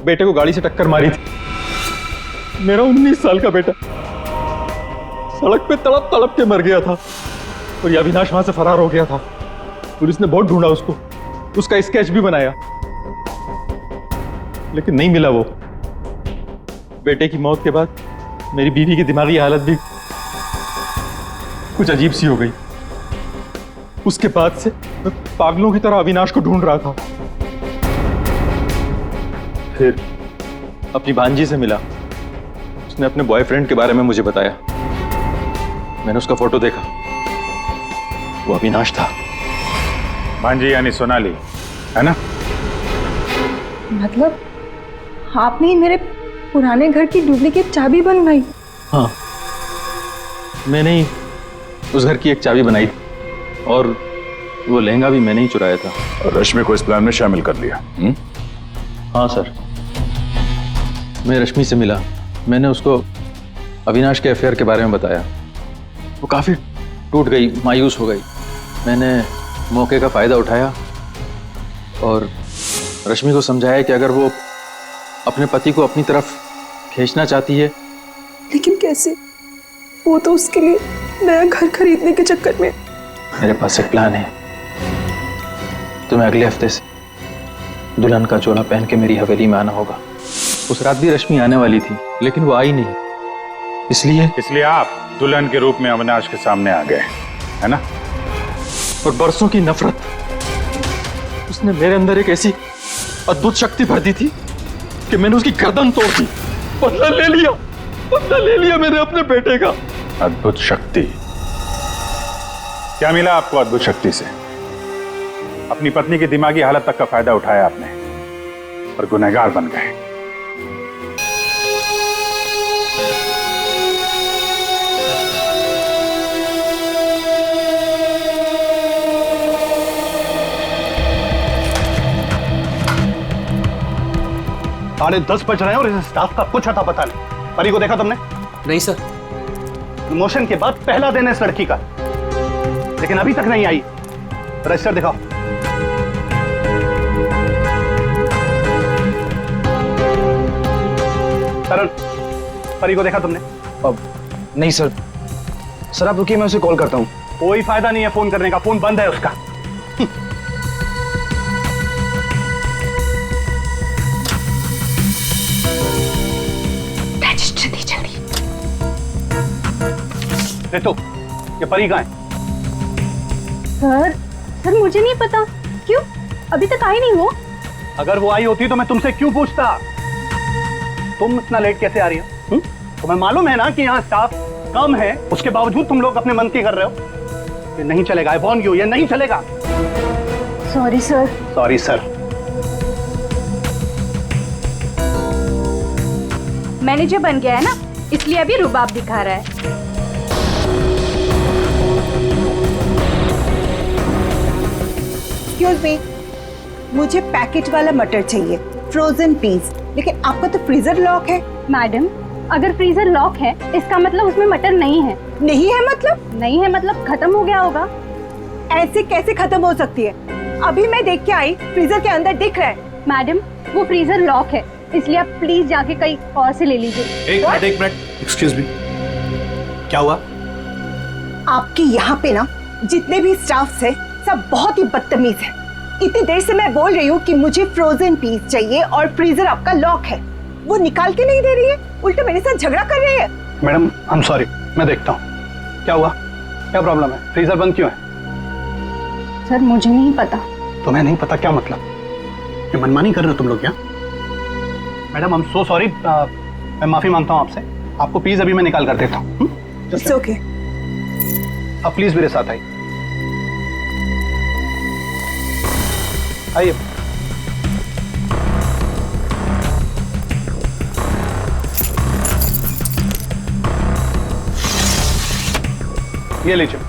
बेटे को गाड़ी से टक्कर मारी थी। मेरा 19 साल का बेटा सड़क पे तड़प तड़प के मर गया था और ये अविनाश वहां से फरार हो गया था। पुलिस ने बहुत ढूंढा उसको, उसका स्केच भी बनाया, लेकिन नहीं मिला वो। बेटे की मौत के बाद मेरी बीवी की दिमागी हालत भी कुछ अजीब सी हो गई। उसके बाद से मैं पागलों की तरह अविनाश को ढूंढ रहा था। फिर अपनी भांजी से मिला, उसने अपने बॉयफ्रेंड के बारे में मुझे बताया। मैंने उसका फोटो देखा, वो अविनाश था। भांजी यानी सोनाली, है ना? मतलब आपने ही मेरे पुराने घर की डुप्लीकेट चाबी बनवाई? हाँ, मैंने ही उस घर की एक चाबी बनाई थी और वो लहंगा भी मैंने ही चुराया था। और रश्मि को इस प्लान में शामिल कर लिया? हाँ सर, मैं रश्मि से मिला, मैंने उसको अविनाश के अफेयर के बारे में बताया। वो काफ़ी टूट गई, मायूस हो गई। मैंने मौके का फ़ायदा उठाया और रश्मि को समझाया कि अगर वो अपने पति को अपनी तरफ खींचना चाहती है। लेकिन कैसे? वो तो उसके लिए नया घर खरीदने के चक्कर में। मेरे पास एक प्लान है। तुम्हें अगले हफ्ते से दुल्हन का जोड़ा पहन के मेरी हवेली में आना होगा। उस रात भी रश्मि आने वाली थी, लेकिन वो आई नहीं। इसलिए आप दुल्हन के रूप में अविनाश के सामने आ गए, है ना? और बरसों की नफरत, उसने मेरे अंदर एक ऐसी अद्भुत शक्ति भर दी थी कि मैंने उसकी गर्दन तोड़ दी। बदला ले लिया मैंने अपने बेटे का। अद्भुत शक्ति? क्या मिला आपको अद्भुत शक्ति से? अपनी पत्नी की दिमागी हालत तक का फायदा उठाया आपने और गुनहगार बन गए। साढ़े 10 बज रहे हैं और इस स्टाफ का कुछ अता पता नहीं। परी को देखा तुमने? नहीं सर। प्रमोशन के बाद पहला दिन है इस लड़की का, लेकिन अभी तक नहीं आई। रजिस्टर दिखाओ। करण, परी को देखा तुमने? अब नहीं सर। सर आप रुकिए, मैं उसे कॉल करता हूँ। कोई फायदा नहीं है फोन करने का, फोन बंद है उसका। रजिस्टर दी जल्दी। तो ये परी कहाँ है? सर मुझे नहीं पता। क्यों? अभी तक आई नहीं वो। अगर वो आई होती तो मैं तुमसे क्यों पूछता? तुम इतना लेट कैसे आ रही हो? तुम्हें मालूम है ना कि यहाँ स्टाफ कम है, उसके बावजूद तुम लोग अपने मन की कर रहे हो। ये नहीं चलेगा। आई वॉर्न यू, ये नहीं चलेगा। Sorry sir. Sorry sir. Manager बन गया है ना, इसलिए अभी रुबाब दिखा रहा है। एक्सक्यूज मी, मुझे पैकेट वाला मटर चाहिए, फ्रोजन पीस। लेकिन आपका तो फ्रीजर लॉक है। मैडम, अगर फ्रीजर लॉक है इसका मतलब उसमें मटर नहीं है। नहीं है मतलब? नहीं है मतलब खत्म हो गया होगा। ऐसे कैसे खत्म हो सकती है? अभी मैं देख के आई, फ्रीजर के अंदर दिख रहा है। मैडम, वो फ्रीजर लॉक है, इसलिए आप प्लीज जाके कहीं और से ले लीजिए। एक मिनट, एक्सक्यूज मी, क्या हुआ? आपके यहाँ पे ना जितने भी स्टाफ है सब बहुत ही बदतमीज है। इतनी देर से मैं बोल रही हूँ कि मुझे फ्रोजन पीस चाहिए और फ्रीजर आपका लॉक है, वो निकाल के नहीं दे रही है, उल्टा मेरे साथ झगड़ा कर रही है। मैडम आई एम सॉरी, मैं देखता हूँ क्या हुआ, क्या प्रॉब्लम है, फ्रीजर बंद क्यों है? सर मुझे नहीं पता। तुम्हें नहीं पता क्या मतलब? ये मनमानी कर रहे हो तुम लोग क्या? Madam I am so sorry, मैं माफी मांगता हूँ आपसे। आपको प्लीज अभी मैं निकाल कर देता हूँ। It's okay. अब प्लीज मेरे साथ आइए। आइए। ये लीजिए।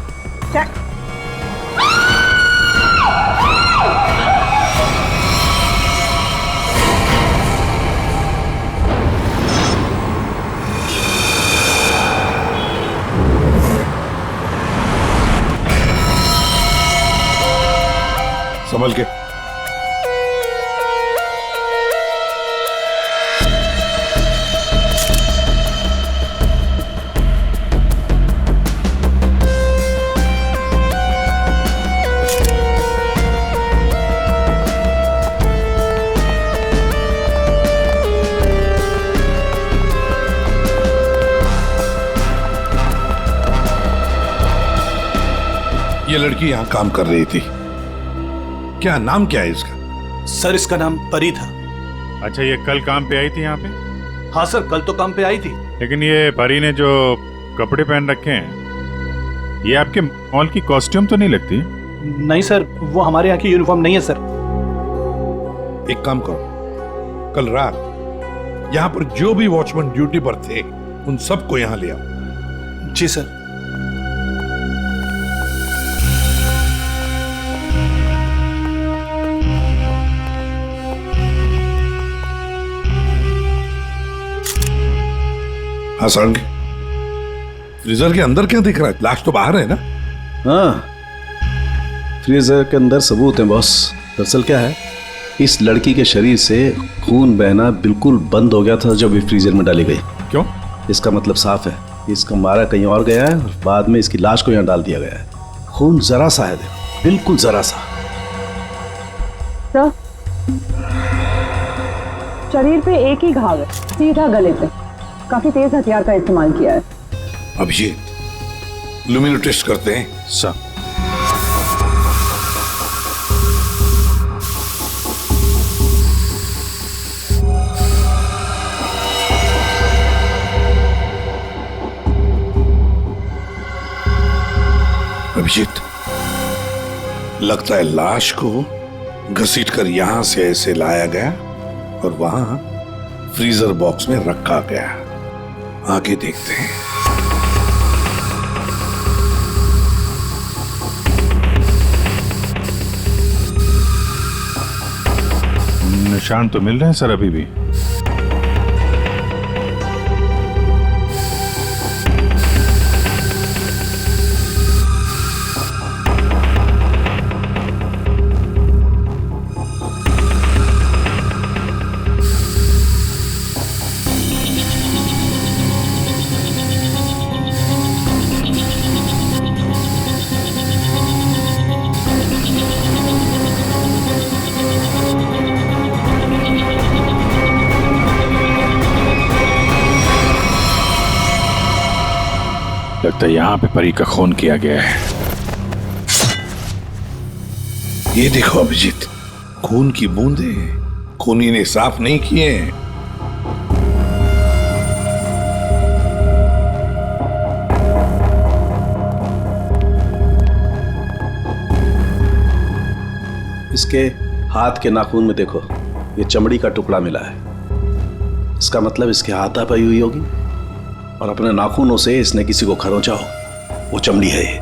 संभल के। ये लड़की यहाँ काम कर रही थी, क्या नाम क्या है इसका? सर इसका नाम परी था। अच्छा, ये कल काम पे आई थी यहाँ पे? हाँ सर, कल तो काम पे आई थी। लेकिन ये परी ने जो कपड़े पहन रखे हैं, ये आपके मॉल की कॉस्ट्यूम तो नहीं लगती? नहीं सर, वो हमारे यहाँ की यूनिफॉर्म नहीं है सर। एक काम करो, कल रात यहाँ पर जो भी वॉचमैन ड्यूटी पर थे उन सबको यहाँ ले आओ। जी सर। हाँ सड़क फ्रीजर के अंदर क्या दिख रहा है? लाश तो बाहर है ना? हाँ, फ्रीजर के अंदर सबूत है बॉस। दरअसल क्या है, इस लड़की के शरीर से खून बहना बिल्कुल बंद हो गया था जब ये फ्रीजर में डाली गई। क्यों? इसका मतलब साफ है, इसका मारा कहीं और गया है और बाद में इसकी लाश को यहाँ डाल दिया गया है। खून जरा सा है, देखो, बिल्कुल जरा सा। शरीर पे एक ही घाव है, सीधा गले पे। काफी तेज हथियार का इस्तेमाल किया है। अभिजीत, लुमिनो टेस्ट करते हैं। सर, अभिजीत, लगता है लाश को घसीटकर यहां से ऐसे लाया गया और वहां फ्रीजर बॉक्स में रखा गया। आगे देखते हैं। निशान तो मिल रहे हैं सर अभी भी। लगता है यहां पे परी का खून किया गया है। ये देखो अभिजीत, खून की बूंदें खूनी ने साफ नहीं किए हैं। इसके हाथ के नाखून में देखो, ये चमड़ी का टुकड़ा मिला है। इसका मतलब इसके हाथापाई हुई होगी और अपने नाखूनों से इसने किसी को खरोंचा हो। वो चमड़ी है ये।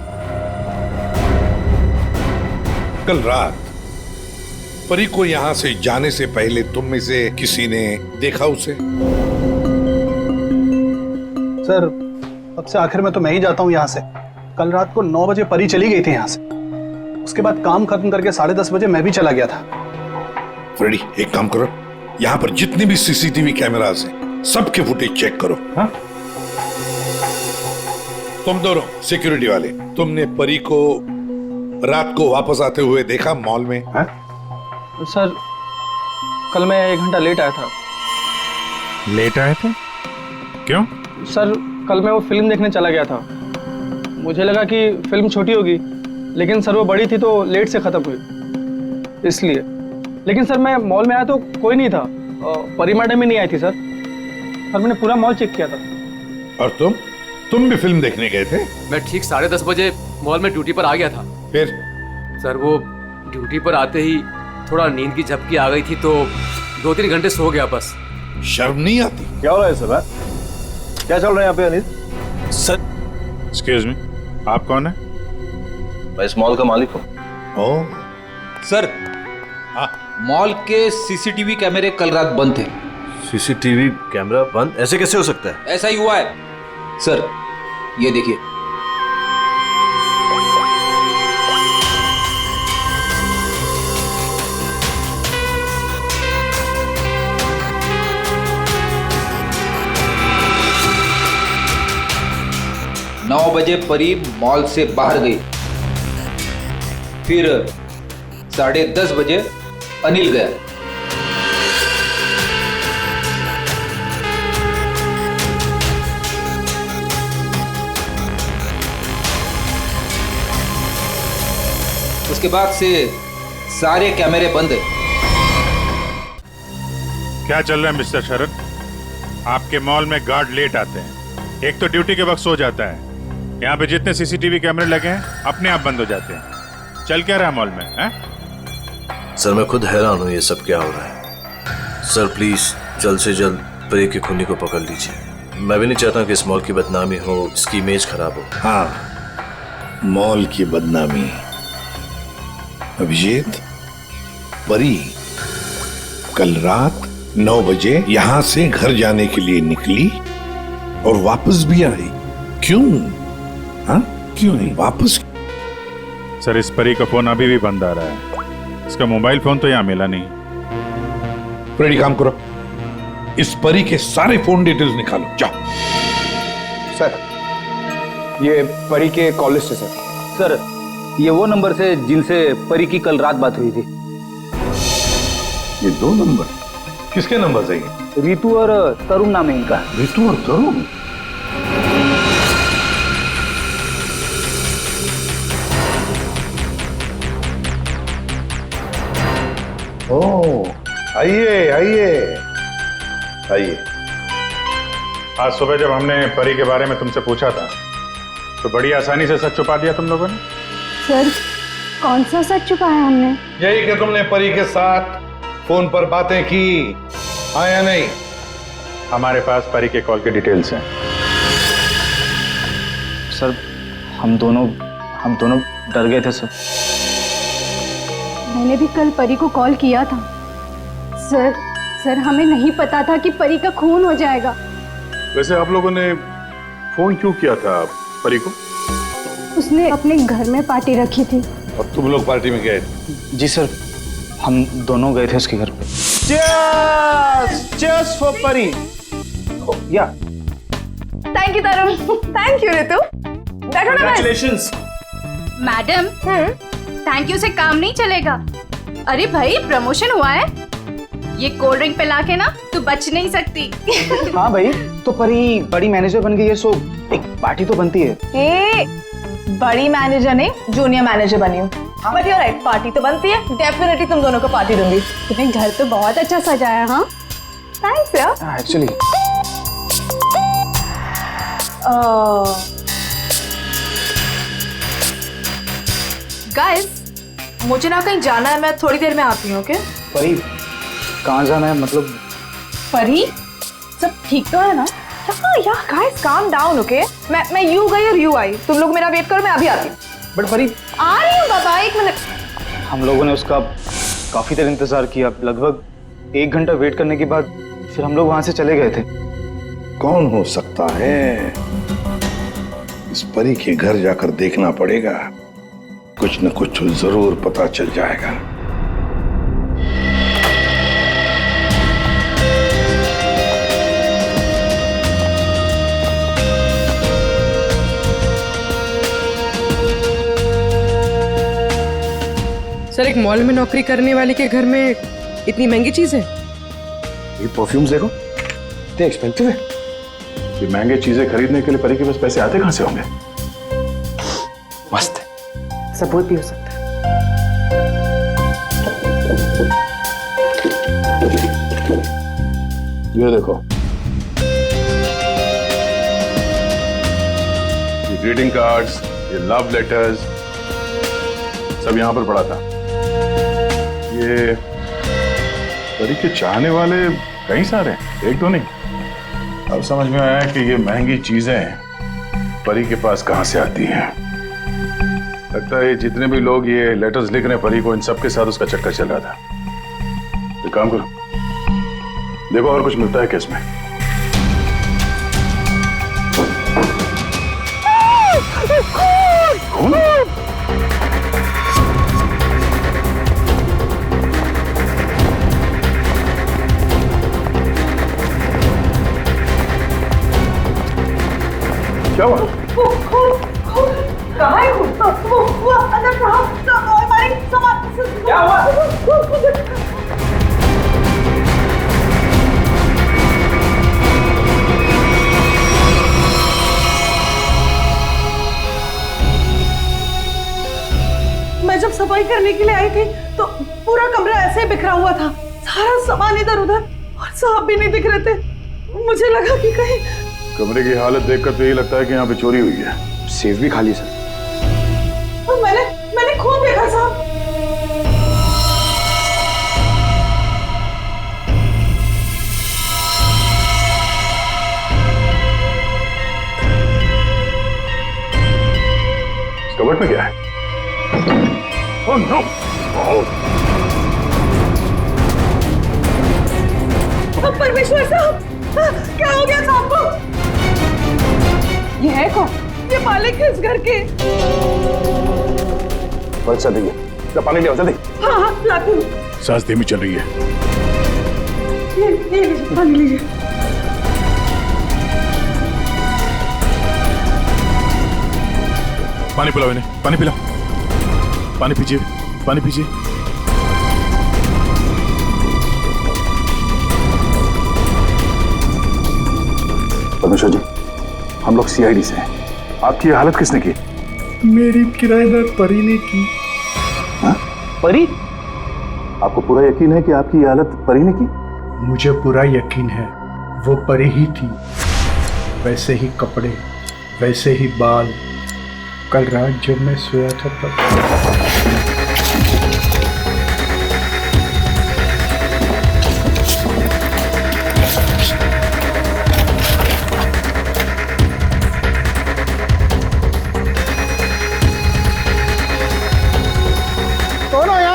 कल रात परी को यहां से जाने से पहले तुम में से किसी ने देखा उसे? सर, अब से आखिर में तो मैं ही जाता हूँ यहाँ से। कल रात को 9 बजे परी चली गई थी यहाँ से। उसके बाद काम खत्म करके 10:30 बजे मैं भी चला गया था। फ्रेडी, एक काम करो, यहाँ पर जितने भी सीसीटीवी कैमरास हैं सबके फुटेज चेक करो। हाँ? तुम दोनों सिक्योरिटी वाले, तुमने परी को रात को वापस आते हुए देखा मॉल में? हाँ? सर, कल मैं 1 घंटा लेट आया था। लेट आए थे? क्यों? सर, कल मैं वो फिल्म देखने चला गया था। मुझे लगा कि फिल्म छोटी होगी, लेकिन सर वो बड़ी थी तो लेट से खत्म हुई, इसलिए। लेकिन सर मैं मॉल में आया तो कोई नहीं था। परी मैडम भी नहीं आई थी सर। सर मैंने पूरा मॉल चेक किया था। और तुम भी फिल्म देखने गए थे? मैं ठीक 10:30 बजे मॉल में ड्यूटी पर आ गया था। फिर? सर वो ड्यूटी पर आते ही थोड़ा नींद की झपकी आ गई थी तो 2-3 घंटे सो गया बस। शर्म नहीं आती? क्या हो रहा है सर? क्या चल रहा है यहाँ पे अनिल? सर, एक्सक्यूज मी, आप कौन है? मैं इस मॉल का मालिक हूँ। ओह सर, मॉल के सीसीटीवी कैमरे कल रात बंद थे। सीसीटीवी कैमरा बंद? ऐसे कैसे हो सकता है? ऐसा ही हुआ है सर, ये देखिए। नौ बजे परी मॉल से बाहर गई, फिर 10:30 बजे अनिल गया। उसके बाद से सारे कैमरे बंद है। क्या चल रहा है मिस्टर शरद? आपके मॉल में गार्ड लेट आते हैं, एक तो ड्यूटी के वक्त सो जाता है। यहाँ पे जितने सीसीटीवी कैमरे लगे हैं अपने आप बंद हो जाते हैं। चल क्या रहा है मॉल में? है? सर मैं खुद हैरान हूँ, ये सब क्या हो रहा है। सर प्लीज जल्द से जल्द परी की खूनी को पकड़ लीजिए। मैं भी नहीं चाहता कि इस मॉल की बदनामी हो, इसकी इमेज खराब हो। हाँ, मॉल की बदनामी। अभिजीत, परी कल रात 9 बजे यहां से घर जाने के लिए निकली और वापस भी आई। क्यों? हाँ, क्यों नहीं वापस? सर, इस परी का फोन अभी भी बंद आ रहा है। इसका मोबाइल फोन तो यहाँ मिला नहीं। फ्रेडी, काम करो, इस परी के सारे फोन डिटेल्स निकालो, जाओ। सर, ये परी के कॉल लिस्ट है सर। सर, ये वो नंबर से जिनसे परी की कल रात बात हुई थी। ये 2 नंबर किसके नंबर है? रितु और तरुण नाम है इनका। रितु और तरुण? ओह, आइए आइए आइए। आज सुबह जब हमने परी के बारे में तुमसे पूछा था तो बड़ी आसानी से सच छुपा दिया तुम लोगों ने। सर, कौन सा सच छुपाया हमने? यही कि तुमने परी के साथ फोन पर बातें की, हाँ या नहीं? हमारे पास परी के कॉल के डिटेल्स हैं। सर, हम दोनों डर गए थे सर। मैंने भी कल परी को कॉल किया था। सर हमें नहीं पता था कि परी का खून हो जाएगा। वैसे आप लोगों ने फोन क्यों किया था परी को? उसने अपने घर में पार्टी रखी थी। और तुम लोग पार्टी में गए? जी सर, हम दोनों गए थे उसके घर पे। Cheers for परी। या thank you Tarun, thank you Ritu. बैठो ना। Congratulations। मैडम, थैंक यू से काम नहीं चलेगा। अरे भाई, प्रमोशन हुआ है, ये कोल्ड ड्रिंक पिला के ना तू बच नहीं सकती। हाँ भाई, तो परी बड़ी मैनेजर बन गई है, सो एक पार्टी तो बनती है। ए, बड़ी मैनेजर नहीं, जूनियर मैनेजर बनी हूँ। बट यू राइट, पार्टी तो बनती है। डेफिनेटली तुम दोनों को पार्टी दूंगी। तुम्हें घर तो बहुत अच्छा सजाया। हाँ, थैंक्स यार। एक्चुअली गाइस, मुझे ना कहीं जाना है, मैं थोड़ी देर में आती हूँ। ओके? परी, कहाँ जाना है? मतलब परी, सब ठीक तो है ना? यार गाइस, काम डाउन। ओके, मैं यू गई और यू आई। तुम लोग मेरा वेट करो, मैं अभी आती हूँ। बट परी, आ रही हूँ बाबा, 1 मिनट। हम लोगों ने उसका काफी देर इंतजार किया, लगभग 1 घंटा वेट करने के बाद फिर हम लोग वहां से चले गए थे। कौन हो सकता है? इस परी के घर जाकर देखना पड़ेगा, कुछ न कुछ जरूर पता चल जाएगा। सर, एक मॉल में नौकरी करने वाले के घर में इतनी महंगी चीज है? ये परफ्यूम्स देखो, इतने एक्सपेंसिव है। ये महंगे चीजें खरीदने के लिए परी के पास पैसे आते कहां से होंगे? मस्त है, सपोर्ट भी हो सकता है। ये देखो, ये ग्रीटिंग कार्ड्स, ये लव लेटर्स, सब यहां पर पड़ा था। ये परी के चाहने वाले कई सारे हैं, एक तो नहीं। अब समझ में आया कि ये महंगी चीजें परी के पास कहां से आती हैं। लगता है जितने भी लोग ये लेटर्स लिख रहे हैं परी को, इन सब के साथ उसका चक्कर चल रहा था। एक काम करो, देखो और कुछ मिलता है क्या इसमें। खून? क्या हुआ? कहाँ है वो अंदर हमारी सामान। क्या हुआ? मैं जब सफाई करने के लिए आई थी तो पूरा कमरा ऐसे ही बिखरा हुआ था, सारा सामान इधर उधर, और साहब भी नहीं दिख रहे थे। मुझे लगा कि कहीं कमरे की हालत देखकर तो यही लगता है कि यहाँ पे चोरी हुई है। सेफ भी खाली सर। तो मैंने खून देखा साहब। इस कबर्ड में क्या है? Oh no! परमेश्वर साहब, क्या हो गया साहब को? ये है कौन? ये मालिक है इस घर के। बच्चा दी पानी ले आओ जल्दी। हाँ हाँ लाती हूँ। सांस धीमी चल रही है। ये लीजिए पानी लीजिए। पानी पिलाओ इन्हें, पानी पिलाओ, पानी पीजिए, पानी पीजिए। परमेश्वर जी, हम लोग सीआईडी से हैं। आपकी ये हालत किसने की? मेरी किराएदार परी ने की। हाँ? परी? आपको पूरा यकीन है कि आपकी ये हालत परी ने की? मुझे पूरा यकीन है वो परी ही थी। वैसे ही कपड़े, वैसे ही बाल। कल रात जब मैं सोया था तब। कौन आया?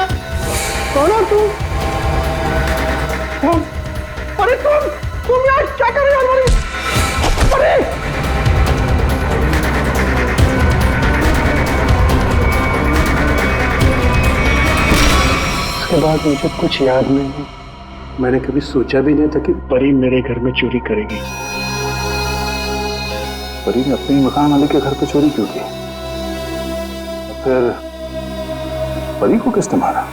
कौन हो तुम? कौन? अरे तुम यार क्या कर रहे हो? अरे उसके बाद मुझे कुछ याद नहीं। मैंने कभी सोचा भी नहीं था कि परी मेरे घर में चोरी करेगी। परी ने अपने मकान वाले के घर पे चोरी क्यों की? फिर परी को किसने मारा?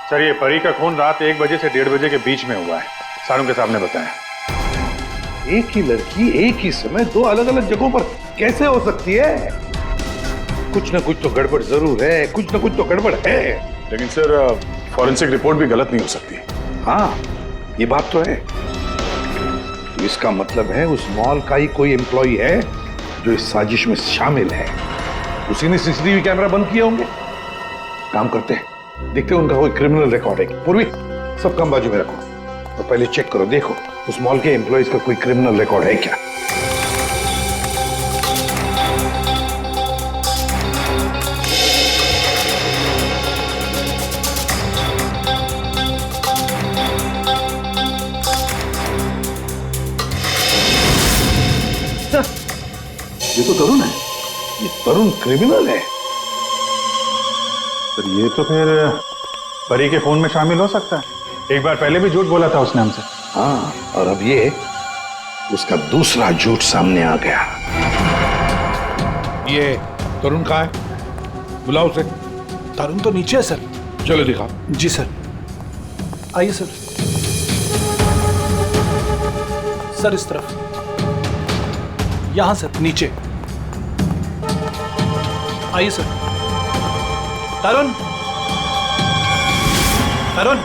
सर ये परी का खून रात 1 बजे से 1:30 बजे के बीच में हुआ है, सारों के सामने बताया। एक ही लड़की एक ही समय 2 अलग अलग जगहों पर कैसे हो सकती है? कुछ ना कुछ तो गड़बड़ जरूर है, कुछ ना कुछ तो गड़बड़ है। लेकिन सर फॉरेंसिक रिपोर्ट भी गलत नहीं हो सकती। हाँ ये बात तो है। इसका मतलब है उस मॉल का ही कोई एम्प्लॉय है जो इस साजिश में शामिल है। उसी ने सीसीटीवी कैमरा बंद किए होंगे। काम करते हैं, देखते हैं उनका कोई क्रिमिनल रिकॉर्ड है। पूर्वी सब काम बाजू में रखो और पहले चेक करो, देखो उस मॉल के एम्प्लॉयज का कोई क्रिमिनल रिकॉर्ड है क्या। ये तो तरुण है, ये तरुण क्रिमिनल है। सर ये तो फिर परी के खून में शामिल हो सकता है। एक बार पहले भी झूठ बोला था उसने हमसे। हाँ और अब ये उसका दूसरा झूठ सामने आ गया। ये तरुण कहाँ है? बुलाओ उसे। तरुण तो नीचे है सर। चलो दिखाओ। जी सर। आइए सर। सर इस तरफ। यहां सर नीचे। आइए सर। तरुण, तरुण,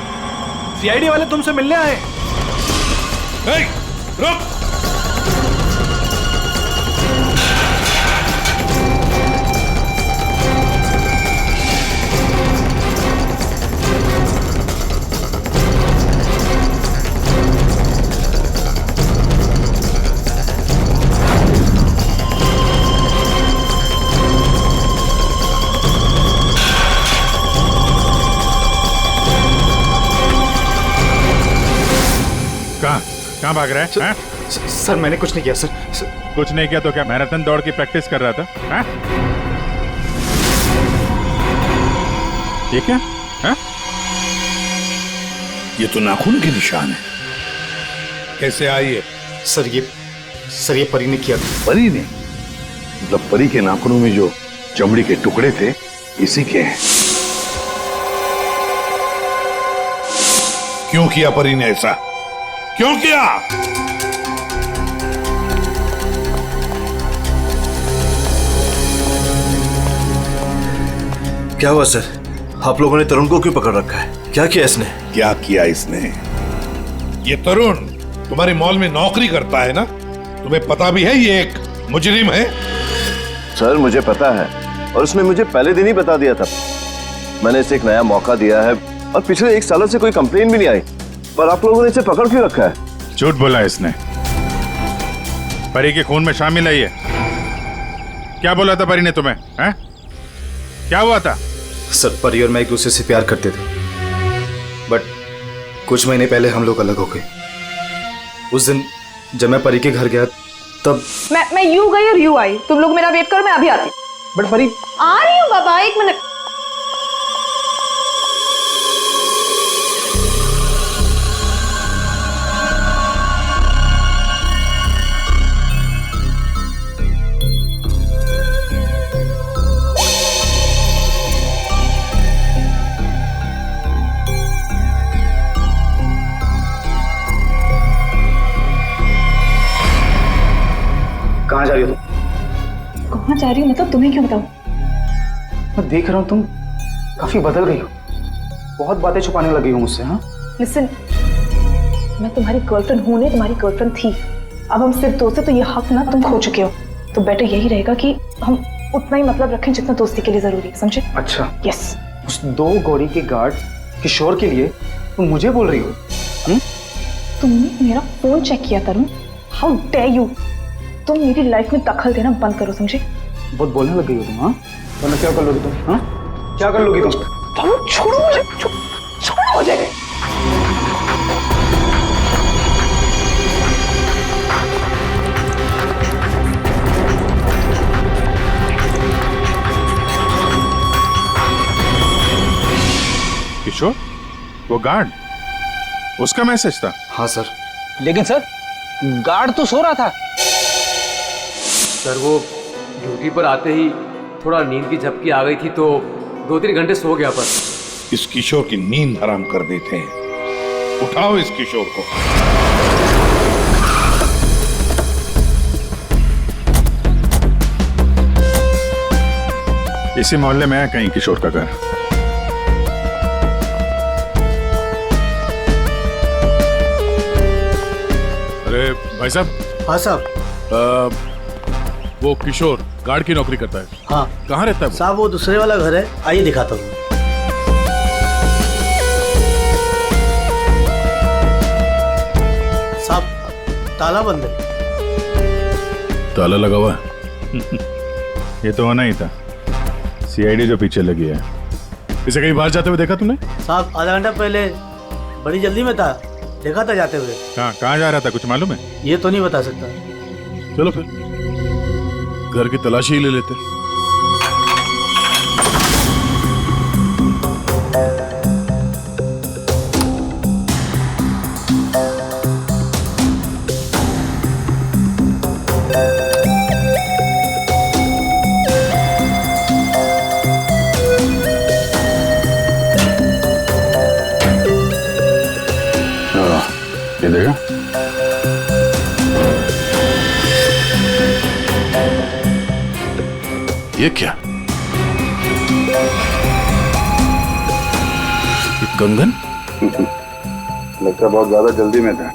सीआईडी वाले तुमसे मिलने आए। रुक। कहाँ भाग रहा है? सर मैंने कुछ नहीं किया सर। कुछ नहीं किया तो क्या मैराथन दौड़ की प्रैक्टिस कर रहा था? हाँ? ये क्या? हाँ? ये तो नाखून के निशान है। कैसे आइए? सर ये परी ने किया। परी ने? मतलब परी के नाखूनों में जो चमड़ी के टुकड़े थे इसी के हैं। क्यों किया परी ने ऐसा? क्यों किया? क्या हुआ सर? आप लोगों ने तरुण को क्यों पकड़ रखा है? क्या किया इसने? क्या किया इसने? ये तरुण तुम्हारे मॉल में नौकरी करता है ना? तुम्हें पता भी है ये एक मुजरिम है? सर मुझे पता है और उसने मुझे पहले दिन ही बता दिया था। मैंने इसे एक नया मौका दिया है और पिछले 1 सालों से कोई कंप्लेन भी नहीं आई, पर आप लोगों ने इसे पकड़ क्यों रखा है? झूठ बोला इसने। परी के खून में शामिल है ये। क्या बोला था परी ने तुम्हें? हैं? क्या हुआ था? सर परी और मैं एक दूसरे से प्यार करते थे, बट कुछ महीने पहले हम लोग अलग हो गए। उस दिन जब मैं परी के घर गया तब मैं यूं गई और यूं आई। तुम लोग मेरा वेट करो, मैं अभी आती। बट परी आ रही हूँ बाबा, 1 मिनट। कहाँ जा रही हो तुम? कहाँ जा रही हूँ मतलब तुम्हें क्यों बताऊँ? मैं देख रहा हूँ तुम काफी बदल गई हो, बहुत बातें छुपाने लगी हो मुझसे। हाँ लिसन, मैं तुम्हारी गर्लफ्रेंड हूँ, नहीं तुम्हारी गर्लफ्रेंड थी। अब हम सिर्फ दोस्त है तो ये हक ना तुम खो चुके हो। तो बेटर यही रहेगा कि हम उतना ही मतलब रखें जितना दोस्ती के लिए जरूरी है, समझे? अच्छा यस। उस 2 गौरी के गार्ड किशोर के लिए तुम मुझे बोल रही हो? तुमने मेरा फोन चेक किया तरुण, हाउ डेयर यू। तुम मेरी लाइफ में दखल देना बंद करो, समझे? बहुत बोलने लग गई हो तुम। हाँ वरना क्या कर लोगी तुम? हाँ क्या कर लोगी तुम? छोड़ो मुझे, छोड़ो मुझे। किशोर, वो गार्ड, उसका मैसेज था? हाँ सर। लेकिन सर गार्ड तो सो रहा था। सर वो ड्यूटी पर आते ही थोड़ा नींद की झपकी आ गई थी तो 2-3 घंटे सो गया। पर इस किशोर की नींद हराम कर देते हैं। उठाओ इस किशोर को। इसी मोहल्ले में है कहीं किशोर का घर। अरे भाई साहब। हाँ साहब। वो किशोर गार्ड की नौकरी करता है। हाँ। कहाँ रहता है? साहब वो दूसरे वाला घर है, आइए दिखाता हूँ। साहब ताला बंद है। ताला लगा हुआ है। ये तो होना ही था, सीआईडी जो पीछे लगी है। इसे कहीं बाहर जाते हुए देखा तुमने? साहब आधा घंटा पहले बड़ी जल्दी में था, देखा था जाते हुए। कहाँ जा रहा था, कुछ मालूम है? ये तो नहीं बता सकता। चलो फिर घर की तलाशी ही ले लेते। ये देखा? ये क्या? ये कंगन? लगता बहुत ज्यादा जल्दी में था,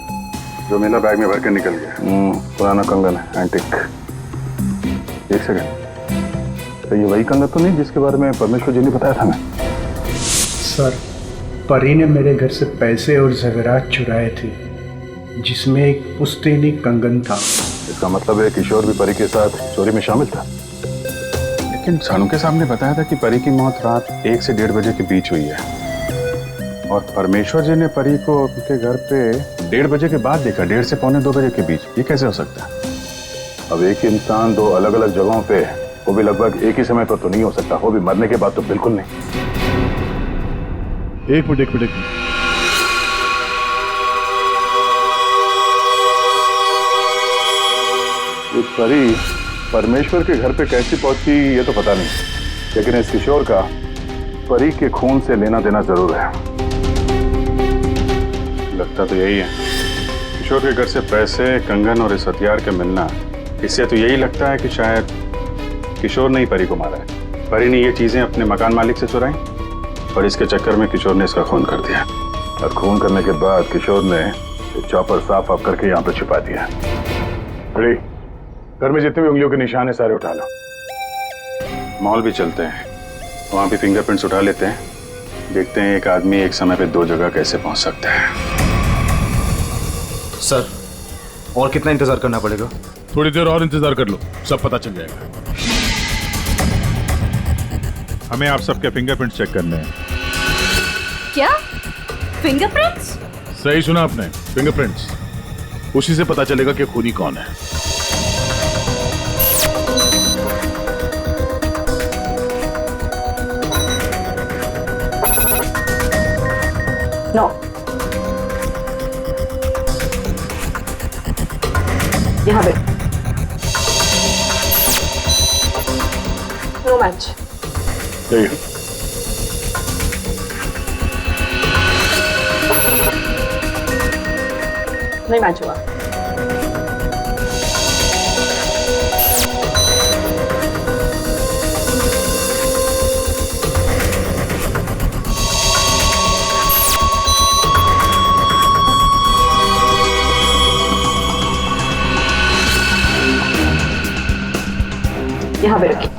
जो मेरा बैग में भर के निकल गया। पुराना कंगन है, एंटिक। एक सेकंड, तो ये वही कंगन तो नहीं जिसके बारे में परमेश्वर जी ने बताया था? मैं सर परी ने मेरे घर से पैसे और ज़ेवरात चुराए थे, जिसमें एक पुश्तैनी कंगन था। इसका मतलब है किशोर भी परी के साथ चोरी में शामिल था। लेकिन सानू के सामने बताया था कि परी की मौत रात 1 से 1:30 बजे के बीच हुई है, और परमेश्वर जी ने परी को उनके घर पे 1:30 बजे के बाद देखा, 1:30 से 1:45-2 बजे के बीच। ये कैसे हो सकता है? अब एक ही इंसान 2 अलग अलग जगहों पे, वो भी लगभग एक ही समय पर तो नहीं हो सकता, वो भी मरने के बाद तो बिल्कुल नहीं। एक मिनट। परी परमेश्वर के घर पे कैसी पहुंची ये तो पता नहीं, लेकिन इस किशोर का परी के खून से लेना देना जरूर है। लगता तो यही है, किशोर के घर से पैसे, कंगन और इस हथियार के मिलना, इससे तो यही लगता है कि शायद किशोर ने ही परी को मारा है। परी ने ये चीजें अपने मकान मालिक से चुराई और इसके चक्कर में किशोर ने इसका खून कर दिया, और खून करने के बाद किशोर ने चॉपर साफ ऑफ करके यहाँ पे छिपा दिया। अरे घर में जितने भी उंगलियों के निशान है सारे उठा लो। मॉल भी चलते हैं, वहां भी फिंगरप्रिंट्स उठा लेते हैं, देखते हैं एक आदमी एक समय पे 2 जगह कैसे पहुंच सकता है। सर और कितना इंतजार करना पड़ेगा? थोड़ी देर और इंतजार कर लो, सब पता चल जाएगा। हमें आप सबके फिंगरप्रिंट चेक करने हैं। क्या फिंगरप्रिंट्स? सही सुना आपने, फिंगरप्रिंट्स। उसी से पता चलेगा कि खूनी कौन है। नो, यहाँ पे नो मैच। नहीं मैच हुआ। यहाँ पे रखिए।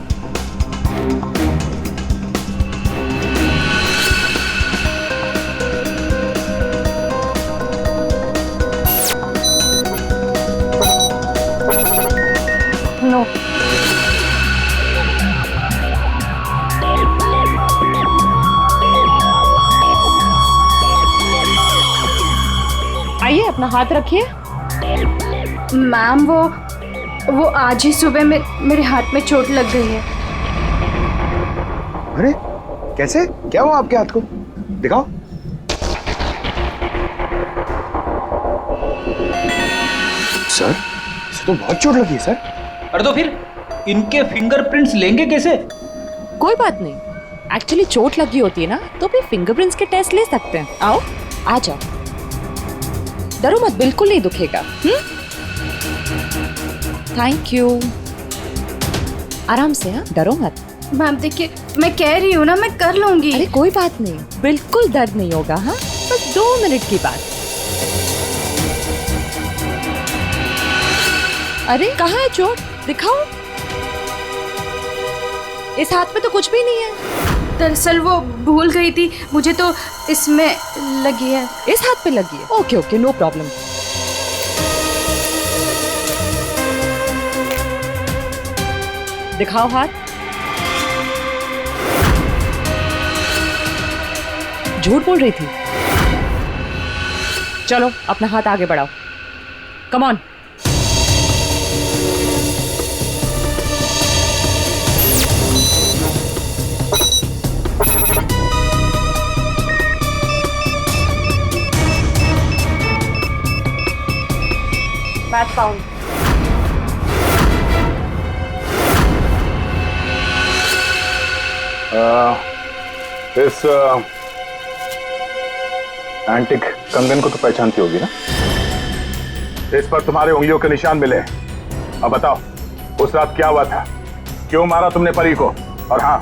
नो, आइए अपना हाथ रखिए। मैम वो आज ही सुबह में मेरे हाथ में चोट लग गई है। अरे कैसे, क्या हुआ आपके हाथ को? दिखाओ। सर, इसे तो बहुत चोट लगी है सर। अरे तो फिर इनके फिंगरप्रिंट्स लेंगे कैसे? कोई बात नहीं, एक्चुअली चोट लगी होती है ना तो फिर फिंगरप्रिंट्स के टेस्ट ले सकते हैं। आओ, आ जाओ, डरो मत, बिल्कुल नहीं दुखेगा। थैंक यू, आराम से, हाँ, डरो मत। मैम देखिए, मैं कह रही हूँ ना, मैं कर लूंगी। अरे कोई बात नहीं, बिल्कुल दर्द नहीं होगा। हाँ, बस 2 मिनट की बात। अरे कहाँ है चोट, दिखाओ। इस हाथ पे तो कुछ भी नहीं है। दरअसल वो भूल गई थी, मुझे तो इसमें लगी है। इस हाथ पे लगी है? Okay okay, no problem. दिखाओ हाथ। झूठ बोल रही थी। चलो अपना हाथ आगे बढ़ाओ, कम ऑन। Match found. इस एंटिक कंगन को तो पहचानती होगी ना? इस पर तुम्हारे उंगलियों के निशान मिले। अब बताओ, उस रात क्या हुआ था? क्यों मारा तुमने परी को? और हाँ,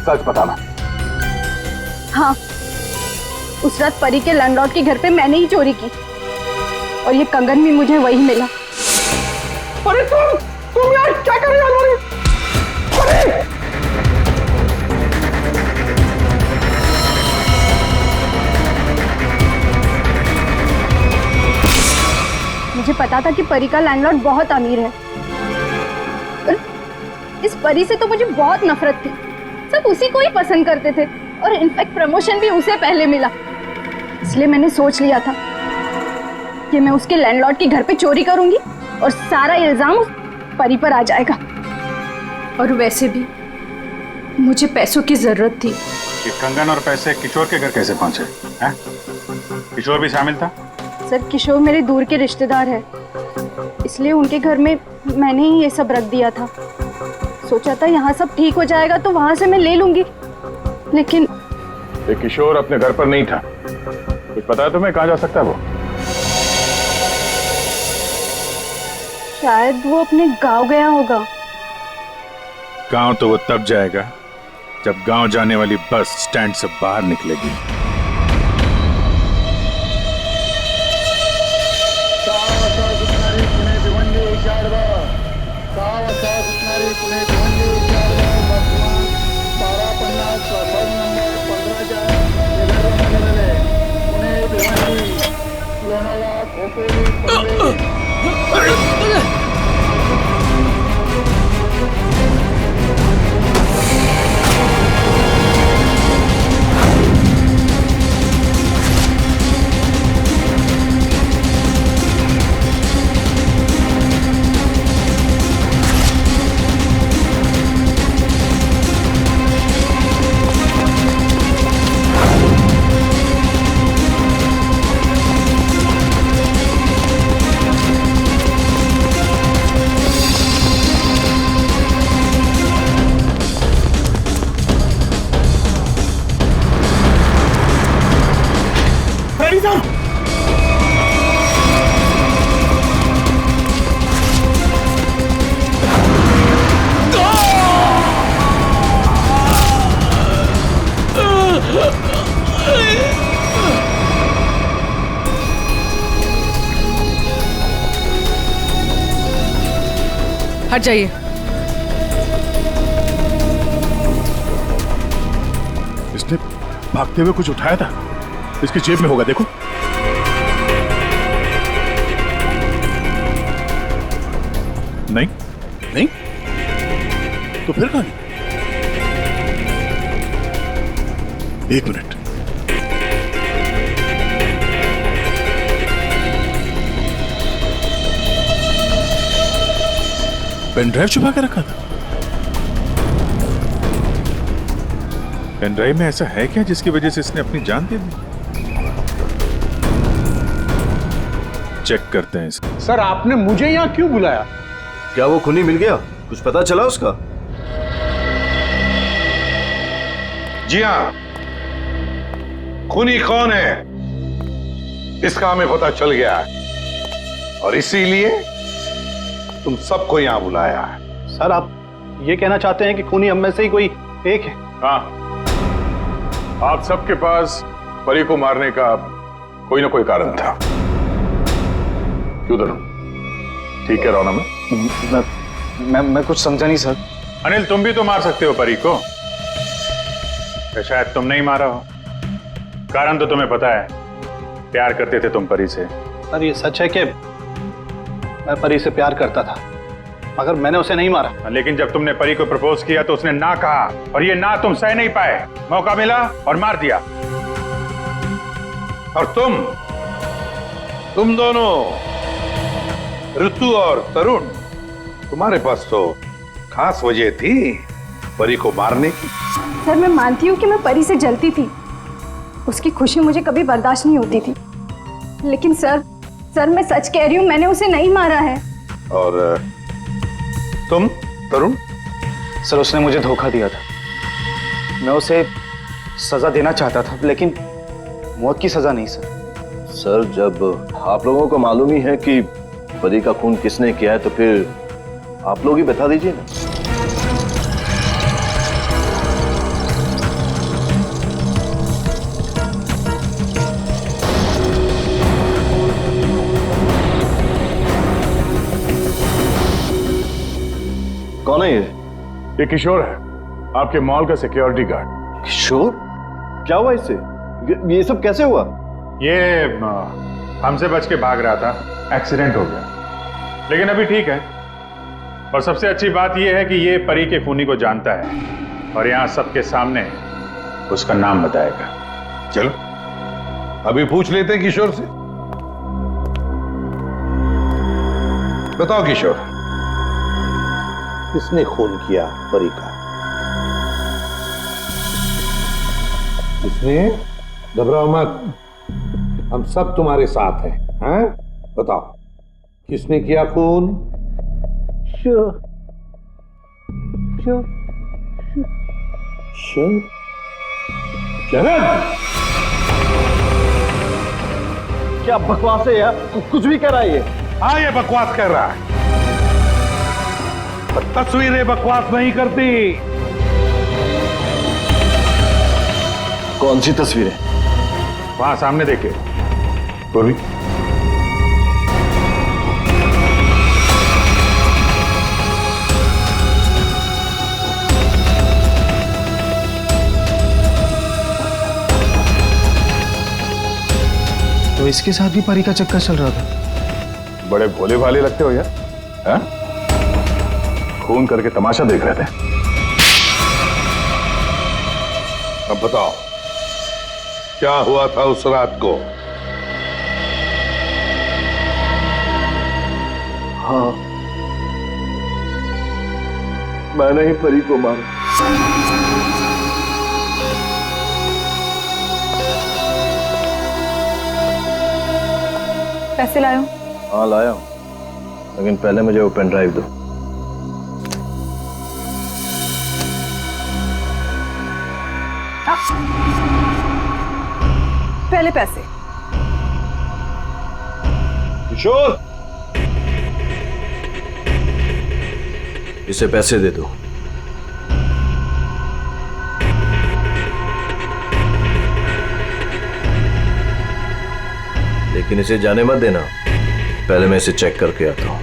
सच बताना। हाँ, उस रात परी के लैंडलॉर्ड के घर पे मैंने ही चोरी की और ये कंगन भी मुझे वही मिला। अरे तुम यार क्या कर रही हो हमारी? मुझे पता था कि परी का लैंडलॉर्ड बहुत अमीर है। और इस परी से तो मुझे बहुत नफरत थी। सब उसी को ही पसंद करते थे और इनफैक्ट प्रमोशन भी उसे पहले मिला। इसलिए मैंने सोच लिया था कि मैं उसके लैंडलॉर्ड के घर पे चोरी करूंगी और सारा इल्जाम उस परी पर आ जाएगा। और वैसे भी मुझे पैसों की जरूरत थी। ये कंगन और पैसे किशोर के घर कैसे पहुंचे हैं? किशोर भी शामिल था? सर, किशोर मेरे दूर के रिश्तेदार है, इसलिए उनके घर में मैंने ही ये सब रख दिया था। सोचा था यहाँ सब ठीक हो जाएगा तो वहां से मैं ले लूंगी, लेकिन ये किशोर अपने घर पर नहीं था। कुछ पता है तुम्हें कहाँ जा सकता है वो? शायद वो अपने गांव गया होगा। गांव तो वो तब जाएगा जब गांव जाने वाली बस स्टैंड से बाहर निकलेगी। हट जाइए। इसने भागते हुए कुछ उठाया था, इसकी जेब में होगा, देखो। नहीं नहीं, तो फिर कहां? एक मिनट, पेन ड्राइव छुपा के रखा था। पेन ड्राइव में ऐसा है क्या जिसकी वजह से इसने अपनी जान दे दी? चेक करते हैं इसको। सर, आपने मुझे यहाँ क्यों बुलाया? क्या वो खूनी मिल गया? कुछ पता चला उसका? जी हाँ, खूनी कौन है इसका हमें पता चल गया है और इसीलिए तुम सबको यहां बुलाया है। सर, आप ये कहना चाहते हैं कि खूनी हम में से ही कोई एक है? हाँ, आप सबके पास परी को मारने का कोई ना कोई कारण था। क्यों धनु, ठीक कह रहा हूं ना मैं कुछ समझा नहीं सर। अनिल, तुम भी तो मार सकते हो परी को, शायद तुम नहीं मारा हो। कारण तो तुम्हें पता है, प्यार करते थे तुम परी से। सर, ये सच है कि मैं परी से प्यार करता था, मगर मैंने उसे नहीं मारा। लेकिन जब तुमने परी को प्रपोज किया तो उसने ना कहा, और ये ना तुम सह नहीं पाए। मौका मिला और मार दिया। और तुम दोनों, ऋतु और तरुण, तुम्हारे पास तो खास वजह थी परी को मारने की। सर, मैं मानती हूँ कि मैं परी से जलती थी, उसकी खुशी मुझे कभी बर्दाश्त नहीं होती थी, लेकिन सर मैं सच कह रही हूँ, मैंने उसे नहीं मारा है। और तुम तरुण? सर, उसने मुझे धोखा दिया था। मैं उसे सजा देना चाहता था, लेकिन मौत की सजा नहीं सर। सर, जब आप लोगों को मालूम ही है कि परी का खून किसने किया है, तो फिर आप लोग ही बता दीजिए ना। कौन है ये? ये किशोर है, आपके मॉल का सिक्योरिटी गार्ड। किशोर? क्या हुआ इससे? ये सब कैसे हुआ? ये हमसे बच के भाग रहा था, एक्सीडेंट हो गया, लेकिन अभी ठीक है। और सबसे अच्छी बात यह है कि ये परी के खूनी को जानता है और यहाँ सबके सामने उसका नाम बताएगा। चलो अभी पूछ लेते हैं किशोर से। बताओ किशोर, किसने खून किया परी का? किसने? घबराओ मत, हम सब तुम्हारे साथ हैं। हैं? बताओ, किसने किया खून? क्या बकवास है यार, कुछ भी कर रहा है ये। हाँ, ये बकवास कर रहा है। तस्वीरें बकवास नहीं करती। कौन सी तस्वीरें? वहां सामने देखे। बोली। तो इसके साथ भी परी का चक्कर चल रहा था। बड़े भोले भाले लगते हो यार, हा? खून करके तमाशा देख रहे थे। अब बताओ, क्या हुआ था उस रात को? हाँ, मैंने ही परी को मारा। पैसे लायो? हाँ लाया हूं, लेकिन पहले मुझे वो पेन ड्राइव दो। पहले पैसे। किशोर, इसे पैसे दे दो। लेकिन इसे जाने मत देना, पहले मैं इसे चेक करके आता हूं।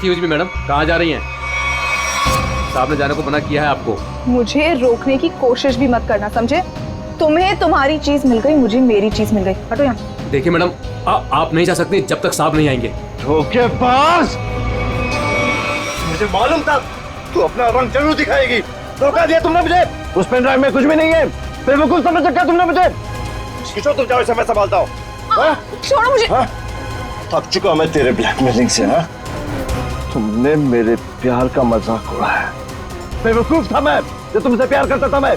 एक्सक्यूज मी मैडम, कहाँ जा रही हैं? साहब ने जाने को मना किया है आपको। मुझे रोकने की कोशिश भी मत करना, समझे? तुम्हें तुम्हारी चीज मिल गई, मुझे मेरी चीज मिल गई। हटो यहाँ। देखिए मैडम, आप नहीं जा सकते जब तक साहब नहीं आएंगे। धोखेबाज! मुझे मालूम था तू अपना रंग जरूर दिखाएगी। धोखा दिया तुमने मुझे। उस पेन ड्राइव में कुछ भी नहीं है। बेवकूफ समझ रखा तुमने मुझे। किशोर तुम जाओ, इसे मैं संभालता हूँ। छोड़ो मुझे। थक चुका मैं तेरे ब्लैकमेलिंग से। हाँ, तुमने मेरे प्यार का मजाक उड़ाया। बेवकूफ था मैं जो तुमसे प्यार करता था। मैं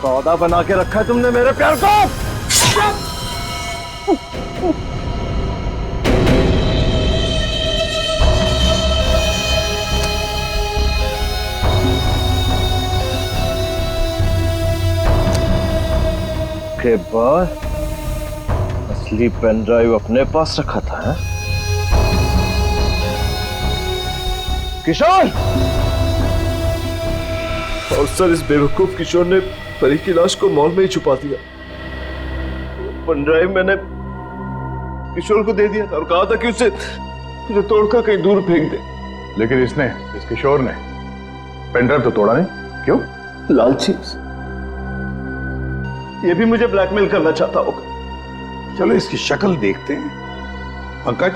सौदा बना के रखा है तुमने मेरे प्यार को। के बाद असली पेन ड्राइव अपने पास रखा था। है? किशोर! और सर, इस बेवकूफ किशोर ने परी की लाश को मॉल में ही छुपा दिया। पेन ड्राइव मैंने किशोर को दे दिया था और कहा था कि उसे तोड़कर कहीं दूर फेंक दे। लेकिन इस किशोर ने पेन ड्राइव तो तोड़ा नहीं, क्यों? लालची। ये भी मुझे ब्लैकमेल करना चाहता होगा। चलो इसकी शक्ल देखते हैं। पंकज,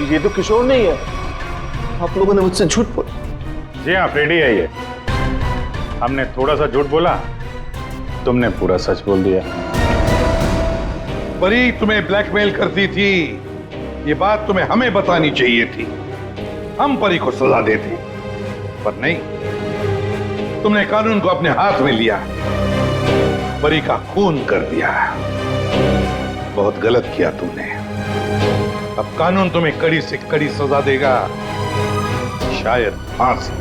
ये तो किशोर नहीं है। आप लोगों ने मुझसे झूठ बोला। जी हाँ, फ्रेडी है ये। हमने थोड़ा सा झूठ बोला, तुमने पूरा सच बोल दिया। परी तुम्हें ब्लैकमेल करती थी, ये बात तुम्हें हमें बतानी चाहिए थी। हम परी को सजा देते, पर नहीं, तुमने कानून को अपने हाथ में लिया, परी का खून कर दिया। बहुत गलत किया तुमने। अब कानून तुम्हें कड़ी से कड़ी सजा देगा, शायद फांसी।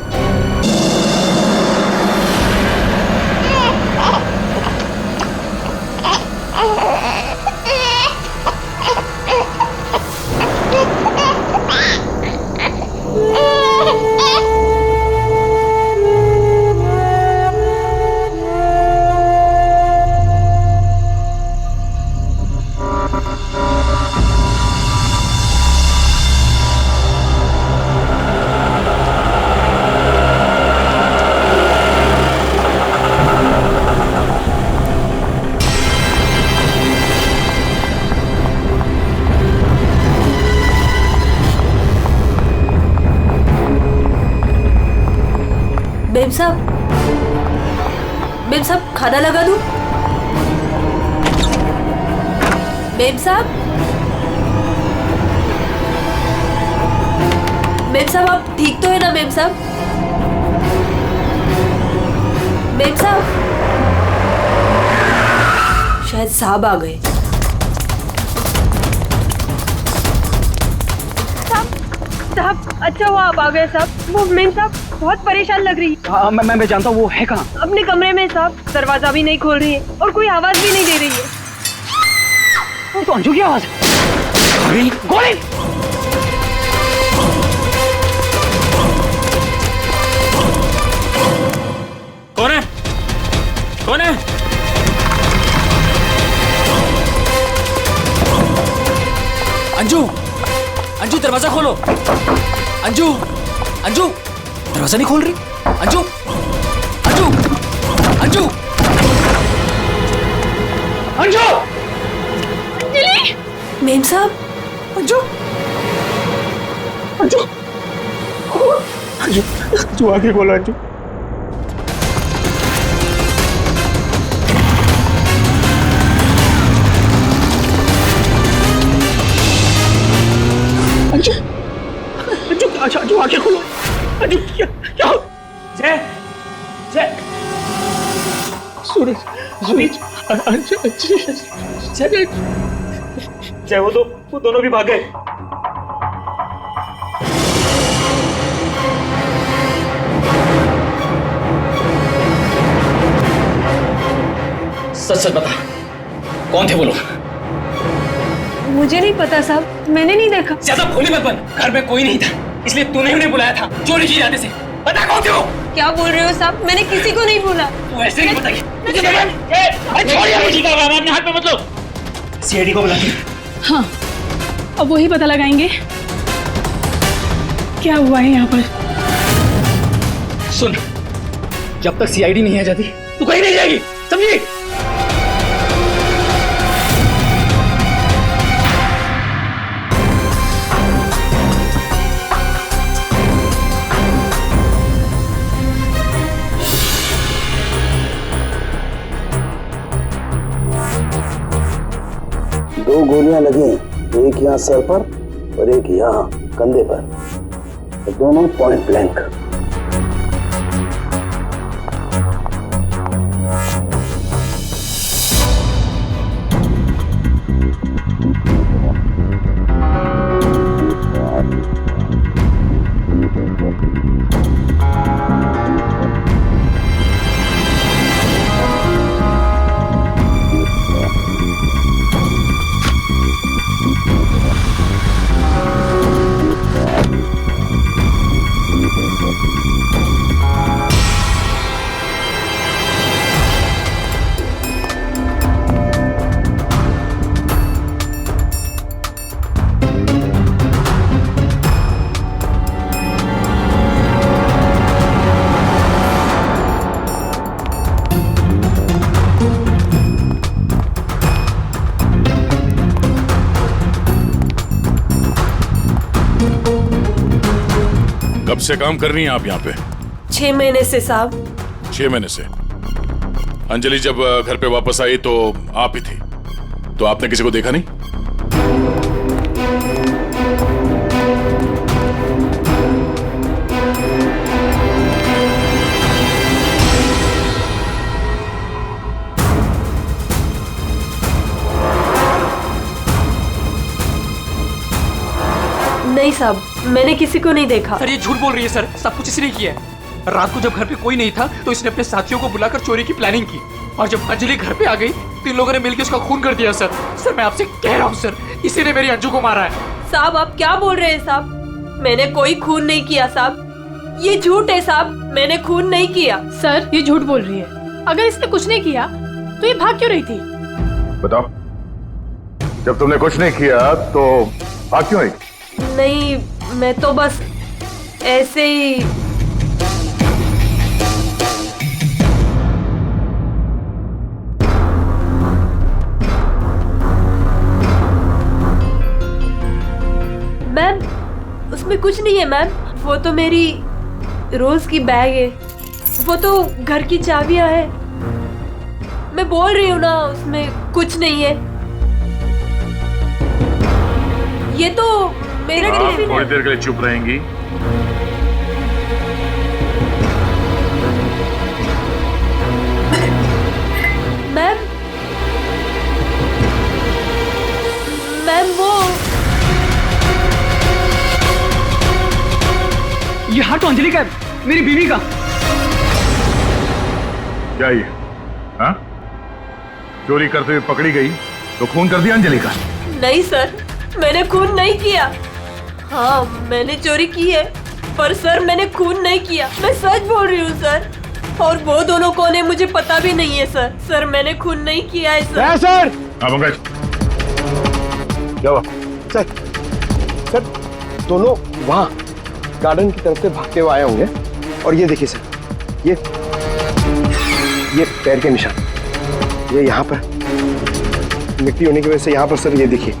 बेब साहब खाना लगा दूं? बेब साहब आप ठीक तो है ना? बेब साहब शायद साहब आ गए। साहब अच्छा हुआ आप आ गए साहब। वो मेम साहब बहुत परेशान लग रही है। हाँ, मैं जानता हूँ। वो है कहाँ? अपने कमरे में साहब, दरवाजा भी नहीं खोल रही है और कोई आवाज भी नहीं दे रही है। वो तो अंजू की आवाज है। गोली! कौन है? कौन है? अंजू, अंजू दरवाजा खोलो। अंजू, अंजू दरवाजा नहीं खोल रही। अंजू, अंजू, अंजू, अंजू! अंजलि! मेम साहब! अंजू, अंजू, अंजू, अंजू आगे खोलो। अंजू, अंजू, अंजू, अच्छा अंजू आगे खोलो। अंजू क्या क्या? जय जय सूरज सूरज जय जय। वो दोनों भी भाग गए। सच सच बता, कौन थे वो लोग? मुझे नहीं पता साहब, मैंने नहीं देखा। ज्यादा भोली मत बन, घर में कोई नहीं था, इसलिए तूने उन्हें बुलाया था चोरी की इरादे से। बता कौन थे वो? क्या बोल रहे हो साहब, मैंने किसी को नहीं बोला। तू ऐसे नहीं बताएगी। अपने हाथ में मत लो। सीआईडी को बुलाती। हाँ, अब वही पता लगाएंगे क्या हुआ है यहाँ पर। सुन, जब तक सीआईडी नहीं आ जाती तू कहीं नहीं जाएगी, समझी? दो गोलियां लगी, एक यहाँ सर पर और एक यहाँ कंधे पर, तो दोनों पॉइंट ब्लैंक। कब से काम कर रही हैं आप यहाँ पे? 6 महीने से साहब। 6 महीने से। अंजलि जब घर पे वापस आई तो आप ही थी, तो आपने किसी को देखा नहीं? नहीं साहब, मैंने किसी को नहीं देखा। सर ये झूठ बोल रही है सर, सब कुछ इसने किया है। रात को जब घर पे कोई नहीं था तो इसने अपने साथियों को बुलाकर चोरी की प्लानिंग की, और जब अंजलि घर पे आ गई तो इन लोगों ने मिलकर उसका खून कर दिया। सर मैं आपसे कह रहा हूँ सर, इसी ने मेरी अंजू को मारा है। साहब आप क्या बोल रहे हैं साहब? मैंने कोई खून नहीं किया साहब, ये झूठ है साहब, मैंने खून नहीं किया। सर ये झूठ बोल रही है, अगर इसने कुछ नहीं किया तो ये भाग क्यों रही थी? बताओ, जब तुमने कुछ नहीं किया तो भाग क्यों रही? नहीं, मैं तो बस ऐसे ही। मैम उसमें कुछ नहीं है मैम, वो तो मेरी रोज की बैग है, वो तो घर की चाबियां है। मैं बोल रही हूँ ना, उसमें कुछ नहीं है। ये तो मेरा टिफिन है। थोड़ी देर के लिए चुप रहेंगी? मैम वो ये हाथ तो अंजलि का है, मेरी बीवी का। क्या ये? हाँ? चोरी करते हुए पकड़ी गई तो खून कर दिया अंजलि का? नहीं सर, मैंने खून नहीं किया। हाँ मैंने चोरी की है, पर सर मैंने खून नहीं किया, मैं सच बोल रही हूँ सर। और वो दोनों कौन है मुझे पता भी नहीं है सर। सर मैंने खून नहीं किया है सर। सर पंकज, क्या हुआ? सर दोनों वहाँ गार्डन की तरफ से भागते हुए आए होंगे, और ये देखिए सर, ये पैर के निशान, ये यहाँ पर मिट्टी होने की वजह से यहाँ पर सर ये देखिए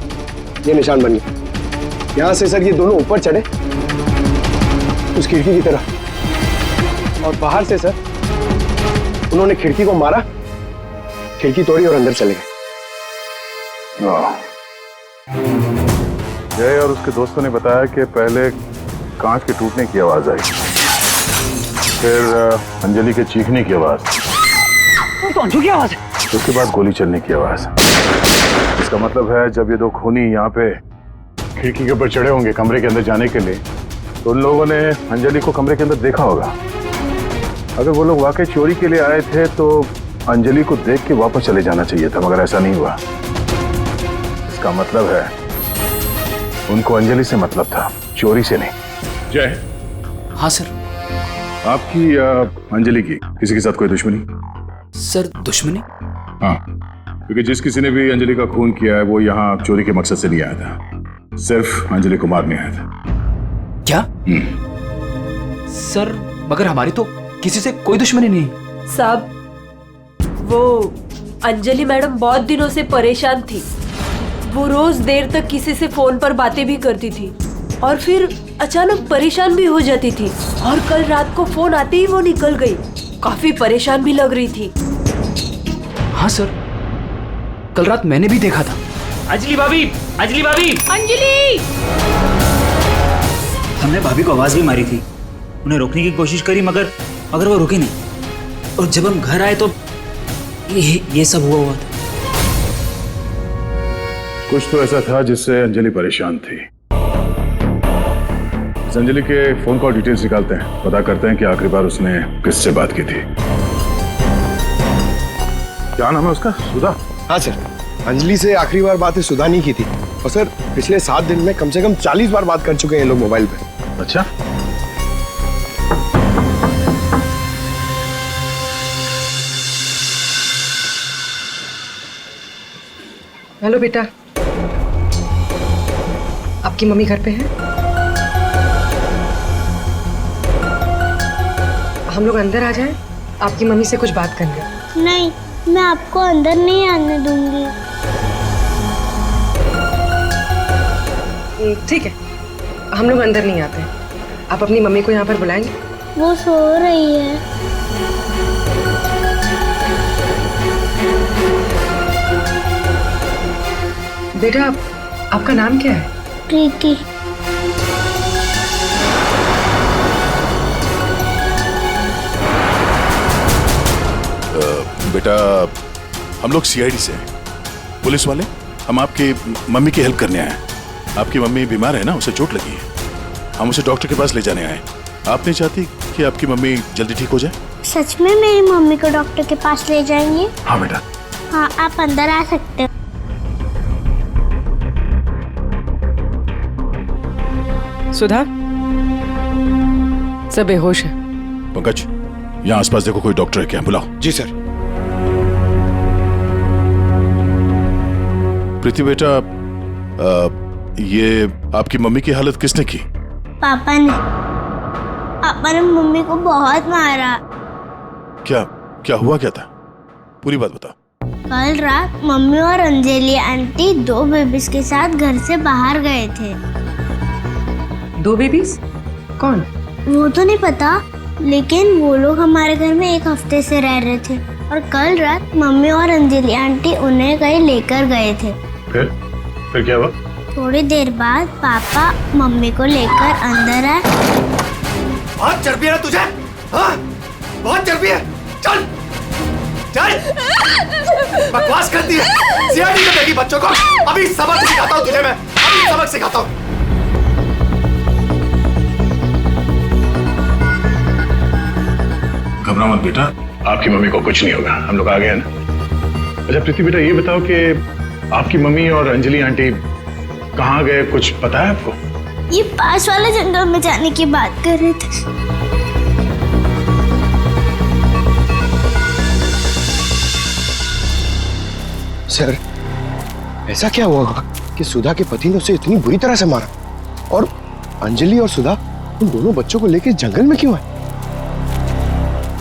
ये निशान बन गए। यहाँ से सर ये दोनों ऊपर चढ़े उस खिड़की की तरफ, और बाहर से सर उन्होंने खिड़की को मारा, खिड़की तोड़ी और अंदर चले गए। जय और उसके दोस्तों ने बताया कि पहले कांच के टूटने की आवाज आई, फिर अंजलि के चीखने की आवाज, तो अंजू की आवाज है, उसके बाद गोली चलने की आवाज। इसका मतलब है जब ये दो खूनी यहाँ पे खिड़की के ऊपर चढ़े होंगे कमरे के अंदर जाने के लिए, तो उन लोगों ने अंजलि को कमरे के अंदर देखा होगा। अगर वो लोग वाकई चोरी के लिए आए थे तो अंजलि को देख के वापस चले जाना चाहिए था, मगर ऐसा नहीं हुआ। इसका मतलब है उनको अंजलि से मतलब था, चोरी से नहीं। जय। हाँ सर। आपकी या अंजलि की किसी के साथ कोई दुश्मनी? सर दुश्मनी? हाँ, क्योंकि जिस किसी ने भी अंजलि का खून किया है वो यहाँ चोरी के मकसद से नहीं आया था, सिर्फ अंजलि को मारने आया था। क्या? सर मगर हमारी तो किसी से कोई दुश्मनी नहीं। साहब, वो अंजलि मैडम बहुत दिनों से परेशान थी। वो रोज देर तक किसी से फोन पर बातें भी करती थी और फिर अचानक परेशान भी हो जाती थी, और कल रात को फोन आते ही वो निकल गई। काफी परेशान भी लग रही थी। हाँ सर, कल रात मैंने भी देखा था। अंजलि भाभी, अंजलि भाभी, अंजलि! हमने भाभी को आवाज भी मारी थी, उन्हें रोकने की कोशिश करी, मगर वो रुकी नहीं। और जब हम घर आए तो ये सब हुआ था। कुछ तो ऐसा था जिससे अंजलि परेशान थी। इस अंजलि के फोन कॉल डिटेल्स निकालते हैं, पता करते हैं कि आखिरी बार उसने किससे बात की थी। क्या नाम है उसका? सुधा? हाँ सर, अंजलि से आखिरी बार बात सुधा नहीं की थी, और सर पिछले 7 दिन में कम से कम 40 बार बात कर चुके हैं लोग मोबाइल पे। अच्छा। हेलो बेटा, आपकी मम्मी घर पे है? हम लोग अंदर आ जाएं? आपकी मम्मी से कुछ बात करनी है। नहीं, मैं आपको अंदर नहीं आने दूंगी। ठीक है, हम लोग अंदर नहीं आते। आप अपनी मम्मी को यहाँ पर बुलाएंगे? वो सो रही है। बेटा, आपका नाम क्या है? प्रीति। बेटा, हम लोग सीआईडी से हैं, पुलिस वाले। हम आपकी मम्मी की हेल्प करने आए हैं। आपकी मम्मी बीमार है ना, उसे चोट लगी है। हम उसे डॉक्टर के पास ले जाने आए। आप नहीं चाहती कि आपकी मम्मी जल्दी ठीक हो जाए? सच में मेरी मम्मी को डॉक्टर के पास ले जाएंगे? हाँ बेटा। हाँ, आप अंदर आ सकते हो। सुधा, सब बेहोश है। पंकज, यहाँ आसपास देखो, कोई डॉक्टर है क्या? बुलाओ। जी सर। प्रीति बेटा, ये आपकी मम्मी की हालत किसने की? पापा ने। पापा ने मम्मी को बहुत मारा। क्या हुआ क्या था? पूरी बात बताओ। कल रात मम्मी और अंजलि आंटी 2 बेबीज के साथ घर से बाहर गए थे। 2 बेबीज? कौन? वो तो नहीं पता, लेकिन वो लोग हमारे घर में 1 हफ्ते से रह रहे थे, और कल रात मम्मी और अंजलि आंटी उन्हें कहीं लेकर गए थे। फिर क्या हुआ? थोड़ी देर बाद पापा मम्मी को लेकर अंदर आए। बहुत चर्बी है तुझे? हाँ? बहुत चर्बी है। चल चल, बकवास करती है। सीआईडी में देगी बच्चों को। अभी सबक सिखाता हूँ तुझे मैं, अभी सबक सिखाता हूँ। घबरा मत बेटा, आपकी मम्मी को कुछ नहीं होगा, हम लोग आ गए ना। अच्छा प्रीति बेटा, ये बताओ कि आपकी मम्मी और अंजलि आंटी कहाँ गए, कुछ पता है आपको? ये पास वाले जंगल में जाने की बात कर रहे थे। सर, ऐसा क्या हुआ कि सुधा के पति ने उसे इतनी बुरी तरह से मारा, और अंजलि और सुधा उन दोनों बच्चों को लेकर जंगल में क्यों है?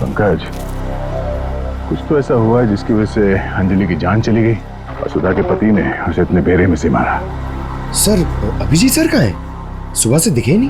पंकज, कुछ तो ऐसा हुआ है जिसकी वजह से अंजलि की जान चली गई और सुधा के पति ने उसे इतने बेरे में से मारा। सर, अभिजीत सर कहाँ है? सुबह से दिखे नहीं।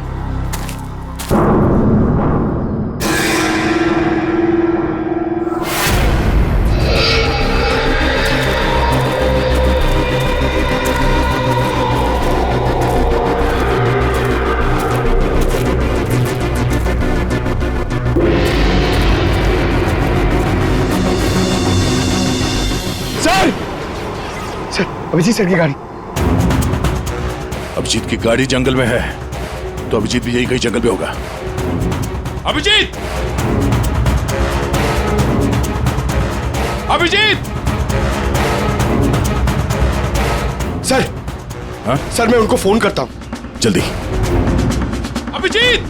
अभिजीत सर की गाड़ी। अभिजीत की गाड़ी जंगल में है, तो अभिजीत भी यही कहीं जंगल में होगा। अभिजीत! अभिजीत! सर, हाँ? सर मैं उनको फोन करता हूं। जल्दी। अभिजीत!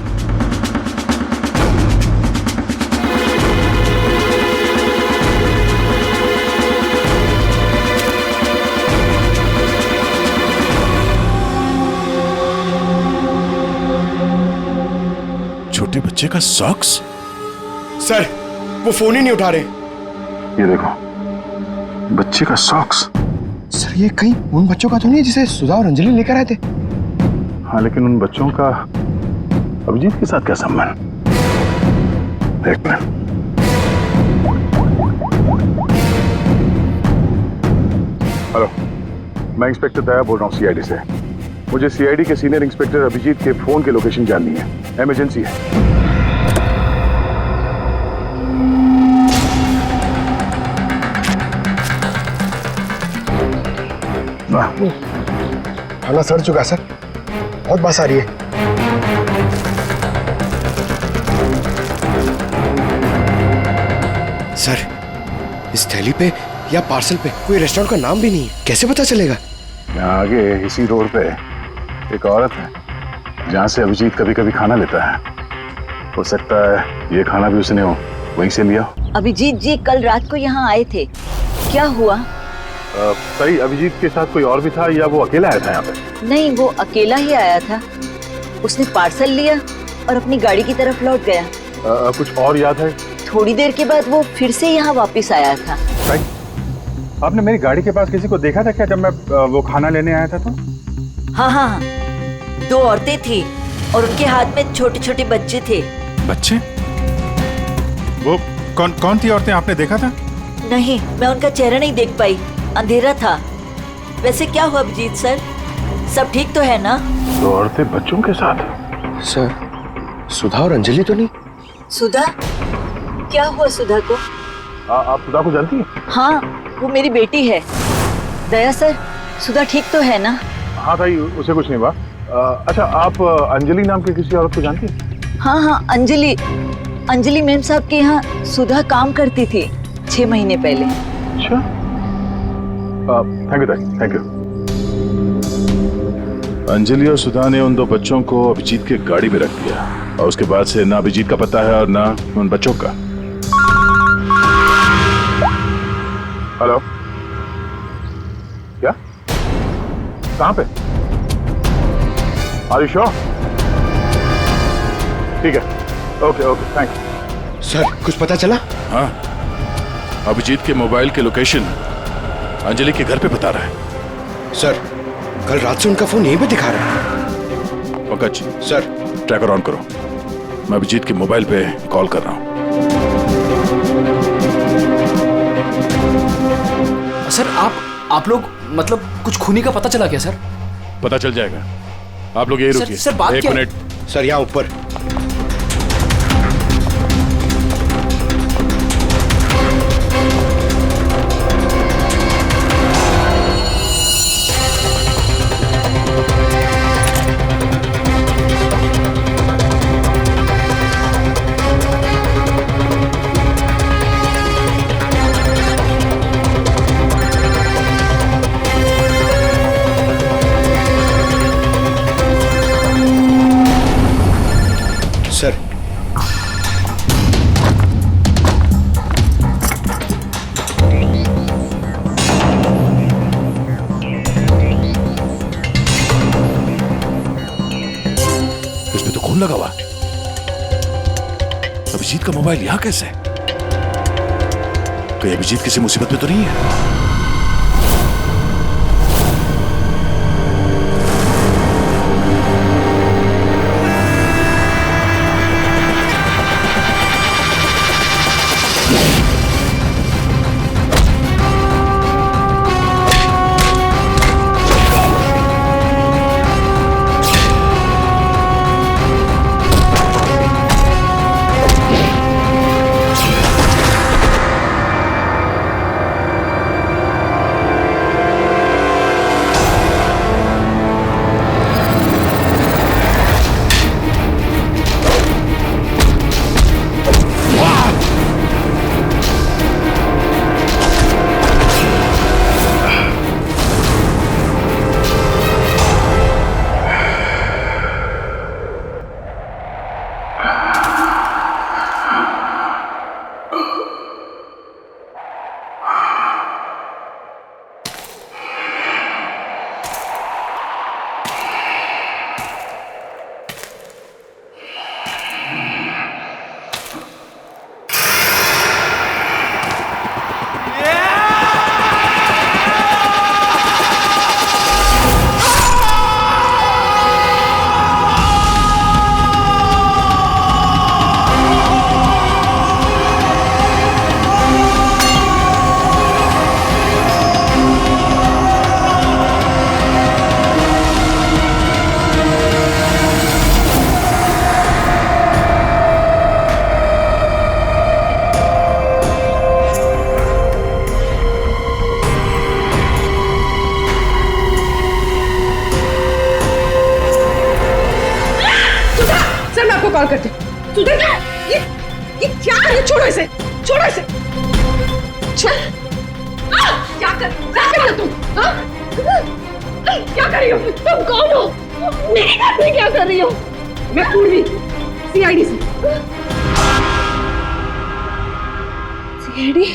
छोटे बच्चे का सॉक्स? सर, वो फोन ही नहीं उठा रहे। ये देखो, बच्चे का सॉक्स। सर, ये कहीं उन बच्चों का तो नहीं जिसे सुधा और अंजलि लेकर आए थे? हाँ, लेकिन उन बच्चों का अभिजीत के साथ क्या संबंध? एक मिनट। हेलो, मैं इंस्पेक्टर दया बोल रहा हूँ सीआईडी से। मुझे सीआईडी के सीनियर इंस्पेक्टर अभिजीत के फोन की लोकेशन जाननी है। इमरजेंसी है। थाना सड़ चुका सर, बहुत बस आ रही है। सर, इस थैली पे या पार्सल पे कोई रेस्टोरेंट का नाम भी नहीं है, कैसे पता चलेगा? यहाँ आगे इसी रोड पे एक औरत है जहाँ से अभिजीत कभी कभी खाना लेता है। हो सकता है ये खाना भी उसने वहीं से लिया। अभिजीत जी कल रात को यहाँ आए थे, क्या हुआ? सही, अभिजीत के साथ कोई और भी था या वो अकेला आया था यहाँ पे? नहीं, वो अकेला ही आया था। उसने पार्सल लिया और अपनी गाड़ी की तरफ लौट गया। कुछ और याद है? थोड़ी देर के बाद वो फिर से यहाँ वापस आया था। आपने मेरी गाड़ी के पास किसी को देखा था क्या जब मैं वो खाना लेने आया था तो? हाँ, 2 औरतें थी और उनके हाथ में छोटे छोटे बच्चे थे। बच्चे? वो कौन थी औरतें, आपने देखा था? नहीं, मैं उनका चेहरा नहीं देख पाई, अंधेरा था। वैसे क्या हुआ अभिजीत सर, सब ठीक तो है ना? 2 औरतें बच्चों के साथ? सर, सुधा और अंजलि तो नहीं? सुधा? क्या हुआ सुधा को? आप सुधा को जानती हैं? हाँ, वो मेरी बेटी है। दया सर, सुधा ठीक तो है ना? हाँ भाई, उसे कुछ नहीं हुआ। अच्छा, आप अंजलि नाम की किसी औरत को जानती हैं? हाँ, अंजलि मैम साहब के यहाँ सुधा काम करती थी 6 महीने पहले। अच्छा, थैंक यू। अंजलि और सुधा ने उन 2 बच्चों को अभिजीत के गाड़ी में रख दिया और उसके बाद से ना अभिजीत का पता है और ना उन बच्चों का। हेलो, क्या? कहाँ पे? Are you sure? ठीक है, ओके, थैंक्स। सर, कुछ पता चला? हाँ, अभिजीत के मोबाइल की लोकेशन अंजलि के घर पे बता रहा है। सर, कल रात से उनका फोन यहीं पे दिखा रहा है। पंकज सर, ट्रैकर ऑन करो, मैं अभिजीत के मोबाइल पे कॉल कर रहा हूँ। सर, आप लोग मतलब कुछ खूनी का पता चला क्या सर? पता चल जाएगा, आप लोग यही रुकिए। सर, बात 1 क्या? मिनट। सर, यहाँ ऊपर। सर, इसमें तो खून लगा हुआ। अभिजीत का मोबाइल यहाँ कैसे है? कहीं अभिजीत किसी मुसीबत में तो नहीं है? ये क्या है? छोड़ो इसे, छोड़ो इसे। क्या कर रही हो तुम? हाँ? क्या कर रही हो? तुम कौन हो? मेरे घर में क्या कर रही हो? मैं पूर्वी, सीआईडी से। सीआईडी?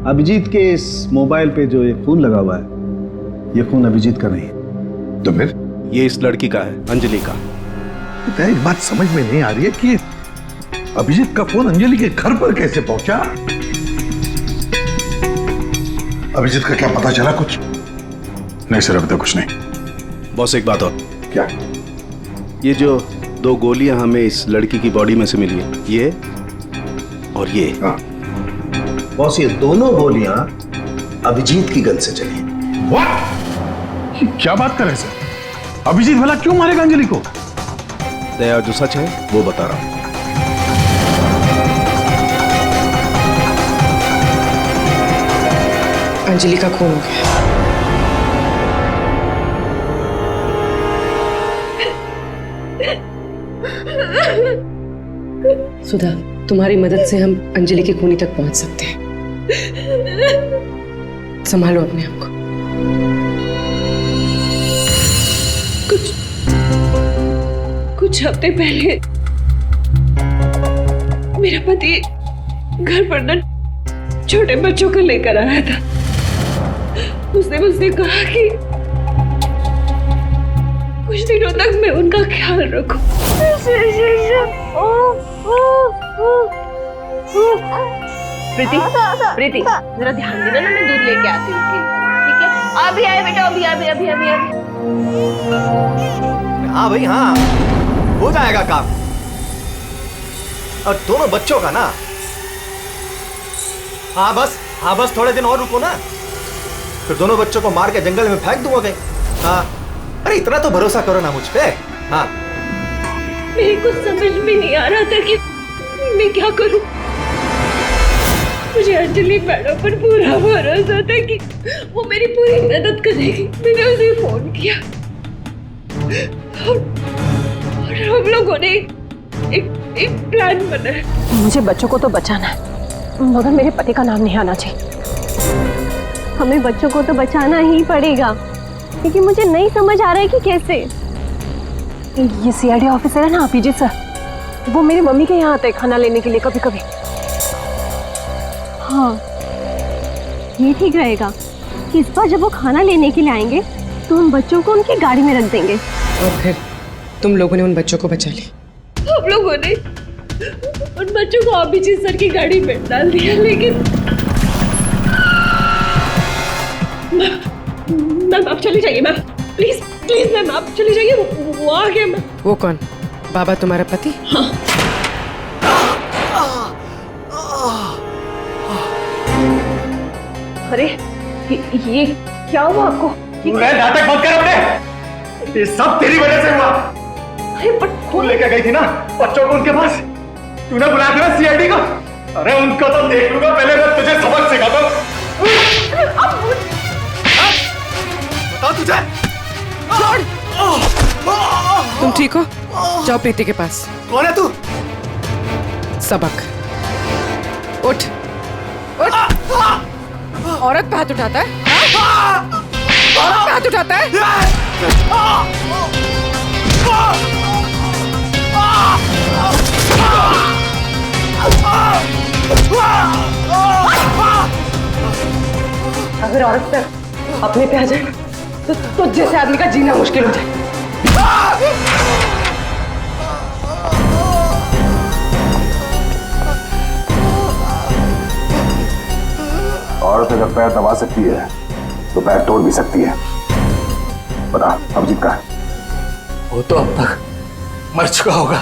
अभिजीत के इस मोबाइल पे जो ये खून लगा हुआ है, ये खून अभिजीत का नहीं है। तो फिर? ये इस लड़की का है, अंजलि का। एक बात समझ में नहीं आ रही है कि अभिजीत का फोन अंजलि के घर पर कैसे पहुंचा? अभिजीत का क्या पता चला कुछ? नहीं सर, अभी तक कुछ नहीं। बॉस एक बात और। क्या? ये जो 2 गोलियां हमें इस लड़की की बॉडी में से मिली है, ये और ये। बॉस ये दोनों गोलियां अभिजीत की गन से चली। What? क्या बात कर रहे हैं सर? अभिजीत भला क्यों मारेगा अंजलि को? दया, जो सच है वो बता रहा हूं। अंजलि का खून हो गया। सुधा, तुम्हारी मदद से हम अंजलि की खूनी तक पहुंच सकते हैं। संभालो अपने आप को। कुछ हफ्ते पहले मेरा पति घर पर न छोटे बच्चों को लेकर आया था। उसने मुझसे कहा कि कुछ दिनों तक मैं उनका ख्याल रखूं। प्रीति, प्रीति, जरा ध्यान देना ना, मैं दूध लेके आती हूँ। ठीक है? अभी आए बेटा, अभी अभी अभी अभी अभी। हाँ भाई हाँ, हो जाएगा काम। और दोनों बच्चों का ना, हाँ बस थोड़े दिन और रुको ना, फिर दोनों बच्चों को मार के जंगल में फेंक दूंगा कहीं। हाँ, अरे इतना तो भरोसा करो ना मुझ पे। हाँ, मेरे को समझ में नहीं आ रहा था कि मैं क्या करूं। मुझे अंजलि मैडम पर पूरा भरोसा था कि वो मेरी पूरी मदद करेगी। मैंने उसे फोन किया और हम लोगों ने एक प्लान बनाया। मुझे बच्चों को तो बचाना है, मगर मेरे पति का नाम नहीं आना चाहिए। हमें बच्चों को तो बचाना ही पड़ेगा, क्योंकि मुझे नहीं समझ आ रहा है कि कैसे। ये सीआईडी ऑफिसर है ना अभिजीत सर, वो मेरी मम्मी के यहाँ आते हैं खाना लेने के लिए कभी कभी। हाँ, ये ठीक रहेगा कि इस बार जब वो खाना लेने के लिए आएंगे तो उन बच्चों को उनकी गाड़ी में रख देंगे। और फिर तुम लोगों ने उन बच्चों को बचा लिया। हम लोगों ने उन बच्चों को अभिजीत सर की गाड़ी में डाल दिया, लेकिन मैम आप चली जाइए। मैम प्लीज प्लीज मैम आप चली जाइए। वो आ गया। मैम वो कौन? बाबा तुम्हारा पति? हाँ। अरे ये क्या हुआ आपको? नाटक मत कर अपने, ये सब तेरी वजह से हुआ। अरे बट खून लेके गई थी ना बच्चों को उनके पास, तूने बुलाया था ना सीआईडी को। अरे उनको तो देख लूंगा, पहले मैं तुझे सबक सिखाता हूं। बताओ तुझे। तुम ठीक हो? जाओ प्रीति के पास। कौन है तू? सबक। उठ उठ। औरत पे हाथ उठाता है? औरत पे हाथ उठाता है? अगर औरत पे अपने पे आ जाए तो जैसे आदमी का जीना मुश्किल हो जाए। औरत अगर पैर दबा सकती है तो पैर तोड़ भी सकती है। बता अभिजीत का? वो तो अब तक मर चुका होगा।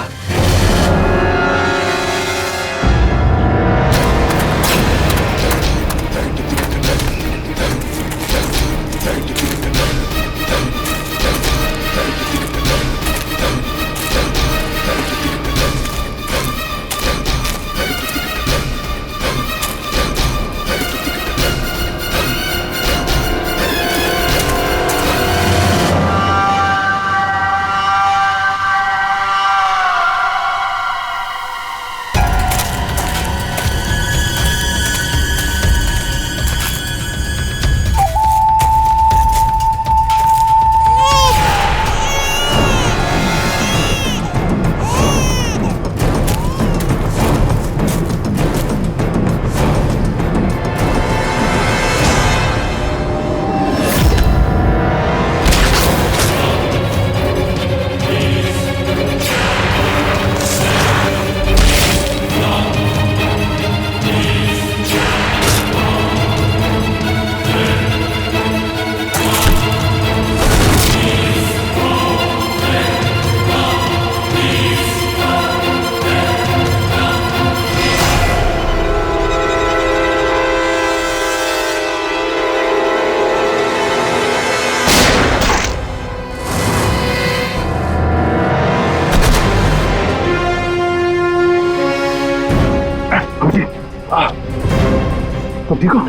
तुम ठीक हो?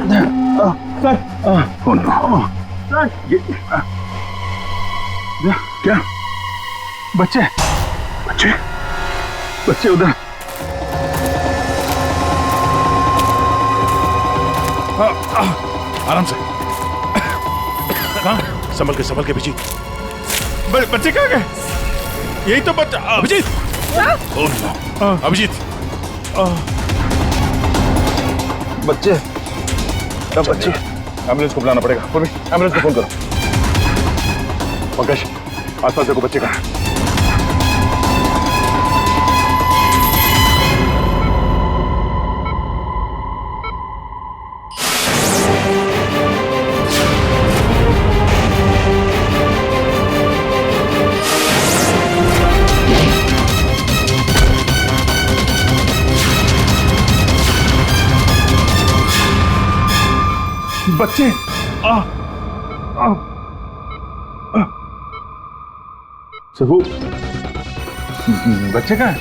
Sir oh no. ये क्या? बच्चे बच्चे बच्चे उधर। आराम से। हाँ, संभल के पीछे। बच्चे कहाँ गए? यही तो बच्चा। अभिजीत। Oh no, Abhijeet. बच्चे बच्चे एम्बुलेंस को बुलाना पड़ेगा। एम्बुलेंस को फोन करो। पंकज, आसपास देखो बच्चे कहाँ हैं। बच्चे सबू, बच्चे कहाँ हैं?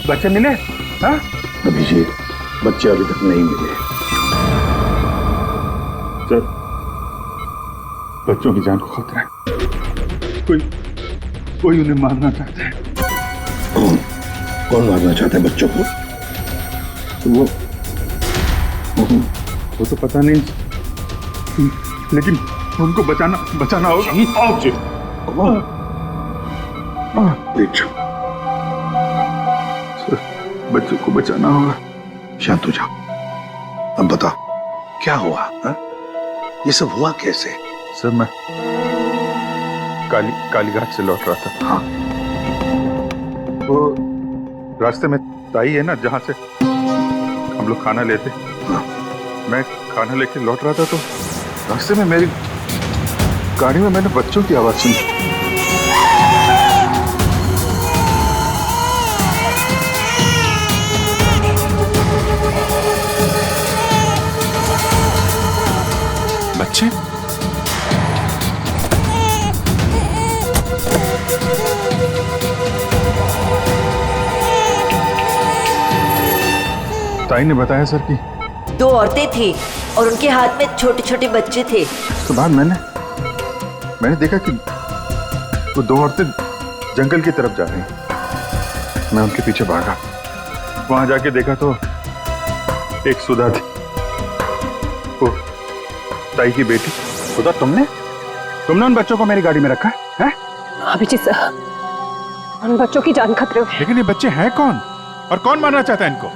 बच्चे मिले? हाँ? अभिजीत, बच्चे अभी तक नहीं मिले। सर, बच्चों की जान को खतरा है। कोई उन्हें मारना चाहता है। कौन मारना चाहता है बच्चों को? वो तो पता नहीं, लेकिन उनको बचाना होगा। आओ जी। बच्चों को बचाना होगा। शांत हो जाओ। अब बताओ क्या हुआ? हा? ये सब हुआ कैसे? सर, मैं कालीघाट से लौट रहा था। हाँ। वो रास्ते में ताई है ना, जहाँ से हम लोग खाना लेते। हाँ। मैं खाना लेके लौट रहा था तो रास्ते में मेरी गाड़ी में मैंने बच्चों की आवाज सुनी। बच्चे? ताई ने बताया सर कि 2 औरतें थी और उनके हाथ में छोटे छोटे बच्चे थे। उसके बाद मैंने देखा कि वो 2 औरतें जंगल की तरफ जा रही। मैं उनके पीछे भागा। वहां जाके देखा तो एक सुधा थी, वो ताई की बेटी। सुधा, तुमने उन बच्चों को मेरी गाड़ी में रखा है? अभिजीत सर, उन बच्चों की जान खतरे में। लेकिन ये बच्चे हैं कौन और कौन मारना चाहता है इनको?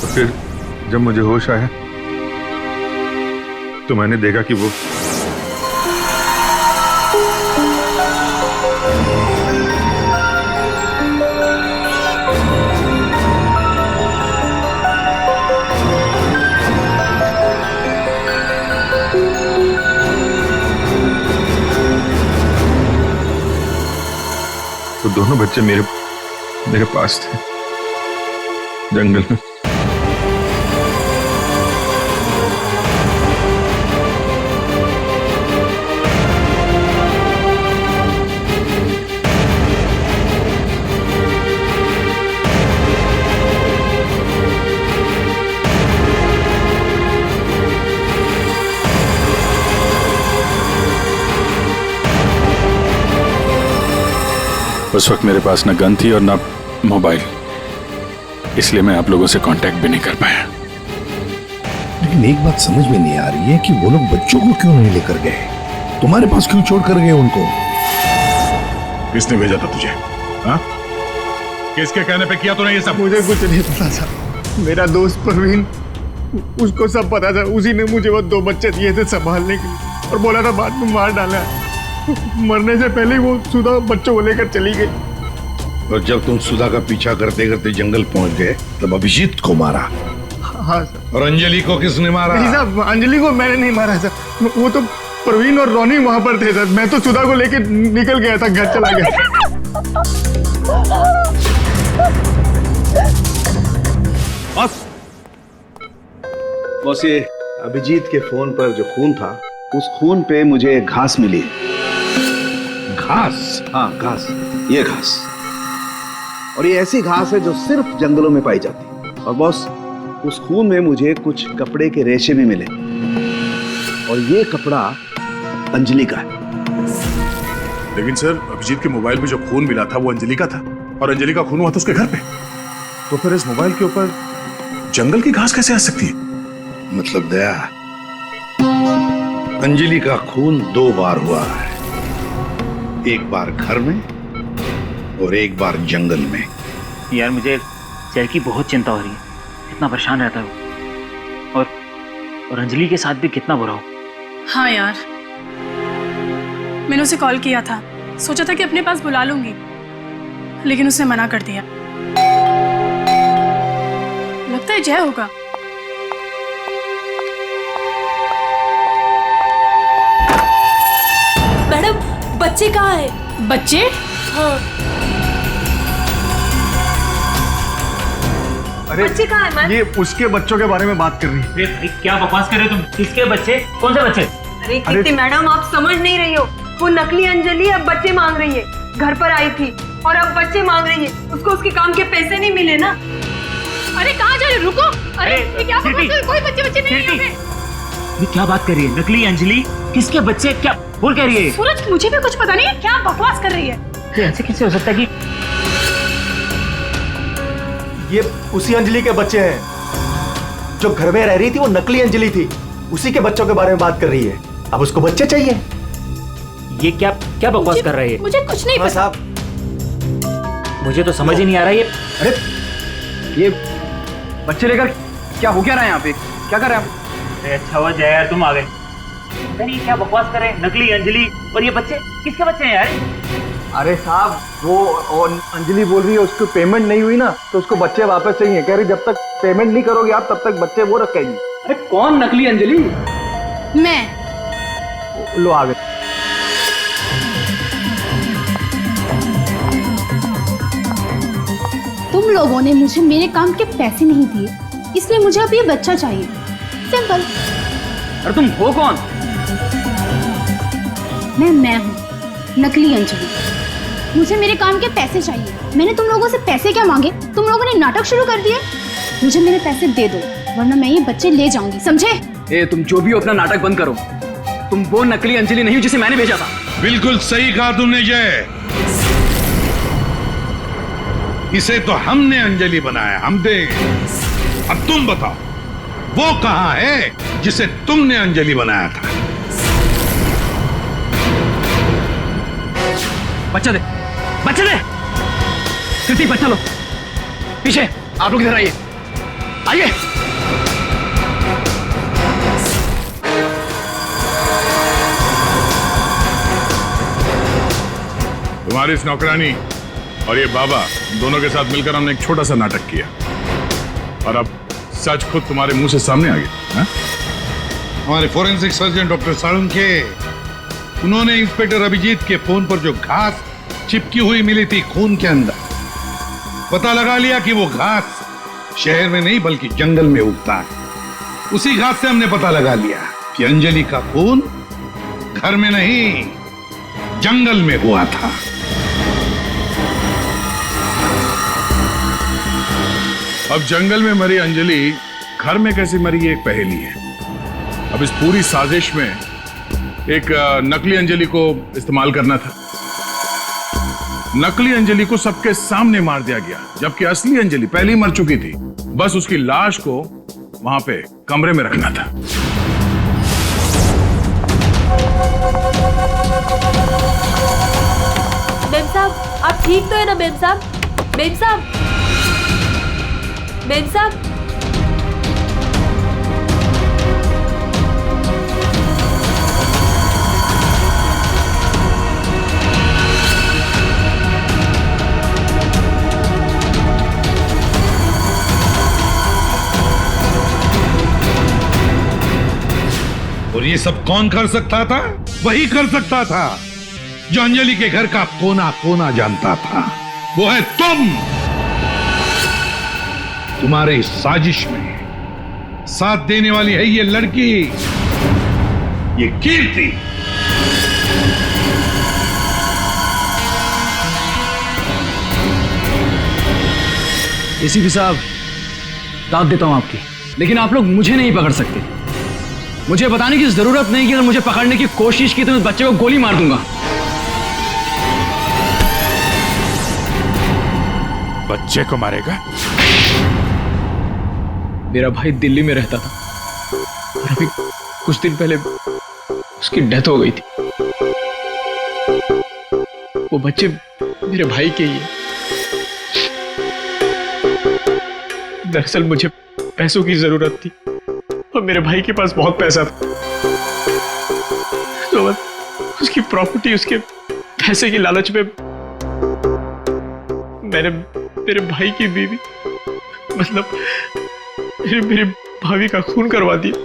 तो फिर जब मुझे होश आया तो मैंने देखा कि वो दोनों बच्चे मेरे पास थे जंगल में। उस वक्त मेरे पास न गन थी और न मोबाइल, इसलिए मैं आप लोगों से कांटेक्ट भी नहीं कर पाया। लेकिन एक बात समझ में नहीं आ रही है कि वो लोग बच्चों को क्यों नहीं लेकर गए? तुम्हारे पास क्यों छोड़ कर गए उनको? किसने भेजा था तुझे? हाँ? किसके कहने पे किया तूने ये सब? मुझे कुछ नहीं पता था। मेरा दोस्त प्रवीण, उसको सब पता था। उसी ने मुझे वो 2 बच्चे दिए थे संभालने के लिए और बोला था बाद में मार डाला। मरने से पहले वो सुधा बच्चों को लेकर चली गई। और जब तुम सुधा का पीछा करते करते जंगल पहुंच गए तब अभिजीत को मारा। हाँ सर। और अंजलि को किसने मारा? नहीं साहब, अंजलि को मैंने नहीं मारा सर। वो तो प्रवीण और रोनी वहां पर थे सर। मैं तो सुधा को लेकर निकल गया था, घर चला गया। बॉस, ये अभिजीत के फोन पर जो खून था, उस खून पे मुझे एक घास मिली। घास? हाँ, घास। ये घास, और ये ऐसी घास है जो सिर्फ जंगलों में पाई जाती है। और बॉस, उस खून में मुझे कुछ कपड़े के रेशे भी मिले, और ये कपड़ा अंजलि का है। लेकिन सर, अभिजीत के मोबाइल में जो खून मिला था वो अंजलि का था, और अंजलि का खून हुआ था उसके घर पे। तो फिर इस मोबाइल के ऊपर जंगल की घास कैसे आ सकती है? मतलब दया, अंजलि का खून 2 बार हुआ है, एक बार घर में और एक बार जंगल में। यार मुझे जय की बहुत चिंता हो रही है, कितना परेशान रहता है वो, और अंजलि के साथ भी कितना बुरा हो। हाँ यार, मैंने उसे कॉल किया था, सोचा था कि अपने पास बुला लूंगी, लेकिन उसने मना कर दिया। लगता है जय होगा। मैडम, बच्चे कहाँ हैं? बच्चे? हाँ। अरे बच्चे कहाँ हैं? ये उसके बच्चों के बारे में बात कर रही है। अरे भाई क्या बकवास कर रहे हो तुम? किसके बच्चे? कौन से बच्चे? अरे कीर्ति मैडम, आप समझ नहीं रही हो। वो नकली अंजलि अब बच्चे मांग रही है। घर पर आई थी और अब बच्चे मांग रही है। उसको उसके काम के पैसे नहीं मिले ना। अरे कहाँ जा रहे हो? रुको। अरे ये क्या बकवास है? कोई बच्चे नहीं है यहाँ पे। ये क्या बात कर रही है? नकली अंजलि? किसके बच्चे? क्या बोल कह रही है? सूरज, मुझे भी कुछ पता नहीं है, क्या बकवास कर रही है? ऐसे कैसे हो सकता है कि ये उसी अंजलि के बच्चे हैं जो घर में रह रही थी। वो नकली अंजलि थी, उसी के बच्चों के बारे में बात कर रही है। अब उसको बच्चे चाहिए। ये क्या बकवास कर रही है? मुझे कुछ नहीं पता। मुझे तो समझ ही नहीं आ रहा है। अरे ये बच्चे लेकर क्या हो क्या रहा है यहाँ पे? क्या कर रहे हैं आप? अच्छा हुआ जय यार तुम आ गए। नहीं क्या बकवास कर रहे हैं? नकली अंजलि और ये बच्चे किसके बच्चे हैं यार? अरे साहब, वो और अंजलि बोल रही है उसको पेमेंट नहीं हुई ना, तो उसको बच्चे वापस चाहिए। कह रही जब तक पेमेंट नहीं करोगे आप तब तक बच्चे वो रखेगी। अरे कौन नकली अंजलि? मैं। लो आ गए। तुम लोगों ने मुझे मेरे काम के पैसे नहीं दिए, इसलिए मुझे अब ये बच्चा चाहिए। सिंपल। अरे तुम हो कौन? मैं हूँ नकली अंजलि। मुझे मेरे काम के पैसे चाहिए। मैंने तुम लोगों से पैसे क्या मांगे? तुम लोगों ने नाटक शुरू कर दिया। मुझे मेरे पैसे दे दो, वरना मैं ये बच्चे ले जाऊंगी, समझे? ए, तुम जो भी हो अपना नाटक बंद करो। तुम वो नकली अंजलि नहीं हो जिसे मैंने भेजा था। बिल्कुल सही कहा तुमने जय। इसे तो हमने अंजलि बनाया, हम देंगे। अब तुम बताओ वो कहां है जिसे तुमने अंजलि बनाया था? बच्चा दे, बच्चा दे। कृति बच्चा लो। पीछे आप लोग इधर आइए, आइए। तुम्हारी इस नौकरानी और ये बाबा दोनों के साथ मिलकर हमने एक छोटा सा नाटक किया, और अब सच खुद तुम्हारे मुंह से सामने आ गया। हमारे फोरेंसिक सर्जन डॉक्टर साळुंखे, उन्होंने इंस्पेक्टर अभिजीत के फोन पर जो घास चिपकी हुई मिली थी खून के अंदर, पता लगा लिया कि वो घास शहर में नहीं बल्कि जंगल में उगता है। उसी घास से हमने पता लगा लिया कि अंजलि का खून घर में नहीं जंगल में हुआ था। अब जंगल में मरी अंजलि घर में कैसे मरी ये एक पहेली है। अब इस पूरी साजिश में एक नकली अंजलि को इस्तेमाल करना था। नकली अंजलि को सबके सामने मार दिया गया, जबकि असली अंजलि पहले ही मर चुकी थी। बस उसकी लाश को वहां पे कमरे में रखना था। मेम साहब, आप ठीक तो है ना मेम साहब? मेम साहब, मेम साहब। और ये सब कौन कर सकता था? वही कर सकता था जो अंजलि के घर का कोना कोना जानता था। वो है तुम। तुम्हारे इस साजिश में साथ देने वाली है ये लड़की, ये कीर्ति। एसीपी साहब, दाद देता हूं आपकी, लेकिन आप लोग मुझे नहीं पकड़ सकते। मुझे बताने की जरूरत नहीं कि अगर मुझे पकड़ने की कोशिश की तो मैं बच्चे को गोली मार दूंगा। बच्चे को मारेगा? मेरा भाई दिल्ली में रहता था और अभी कुछ दिन पहले उसकी डेथ हो गई थी। वो बच्चे मेरे भाई के ही है। दरअसल मुझे पैसों की जरूरत थी और मेरे भाई के पास बहुत पैसा था, तो उसकी प्रॉपर्टी, उसके पैसे की लालच में मैंने मेरे भाई की बीवी, मतलब मेरी भाभी का खून करवा दिया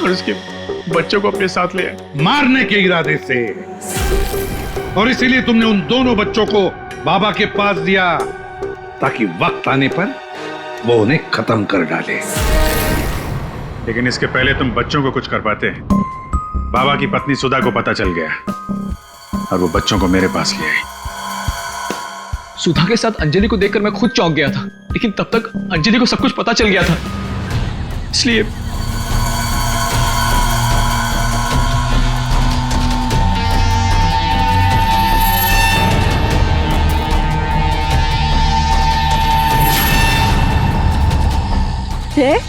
और उसके बच्चों को अपने साथ ले आए मारने के इरादे से। और इसीलिए तुमने उन दोनों बच्चों को बाबा के पास दिया ताकि वक्त आने पर वो उन्हें खत्म कर डाले। लेकिन इसके पहले तुम बच्चों को कुछ कर पाते। बाबा की पत्नी सुधा को पता चल गया और वो बच्चों को मेरे पास ले आई। सुधा के साथ अंजलि को देखकर मैं खुद चौंक गया था, लेकिन तब तक अंजलि को सब कुछ पता चल गया था, इसलिए जय,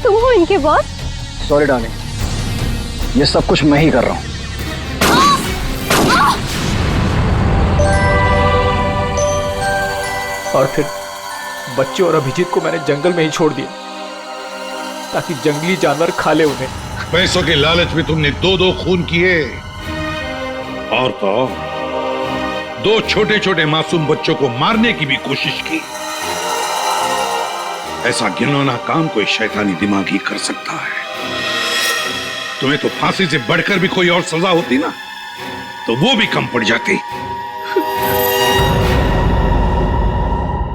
तुम हो इनके बॉस? सॉरी डार्लिंग, ये सब कुछ मैं ही कर रहा हूं। और फिर बच्चे और अभिजीत को मैंने जंगल में ही छोड़ दिया ताकि जंगली जानवर खा ले उन्हें। पैसों के लालच में तुमने दो खून किए और तो दो छोटे छोटे मासूम बच्चों को मारने की भी कोशिश की। ऐसा घिनौना काम कोई शैतानी दिमाग ही कर सकता है। तुम्हें तो फांसी से बढ़कर भी कोई और सजा होती ना, तो वो भी कम पड़ जाती।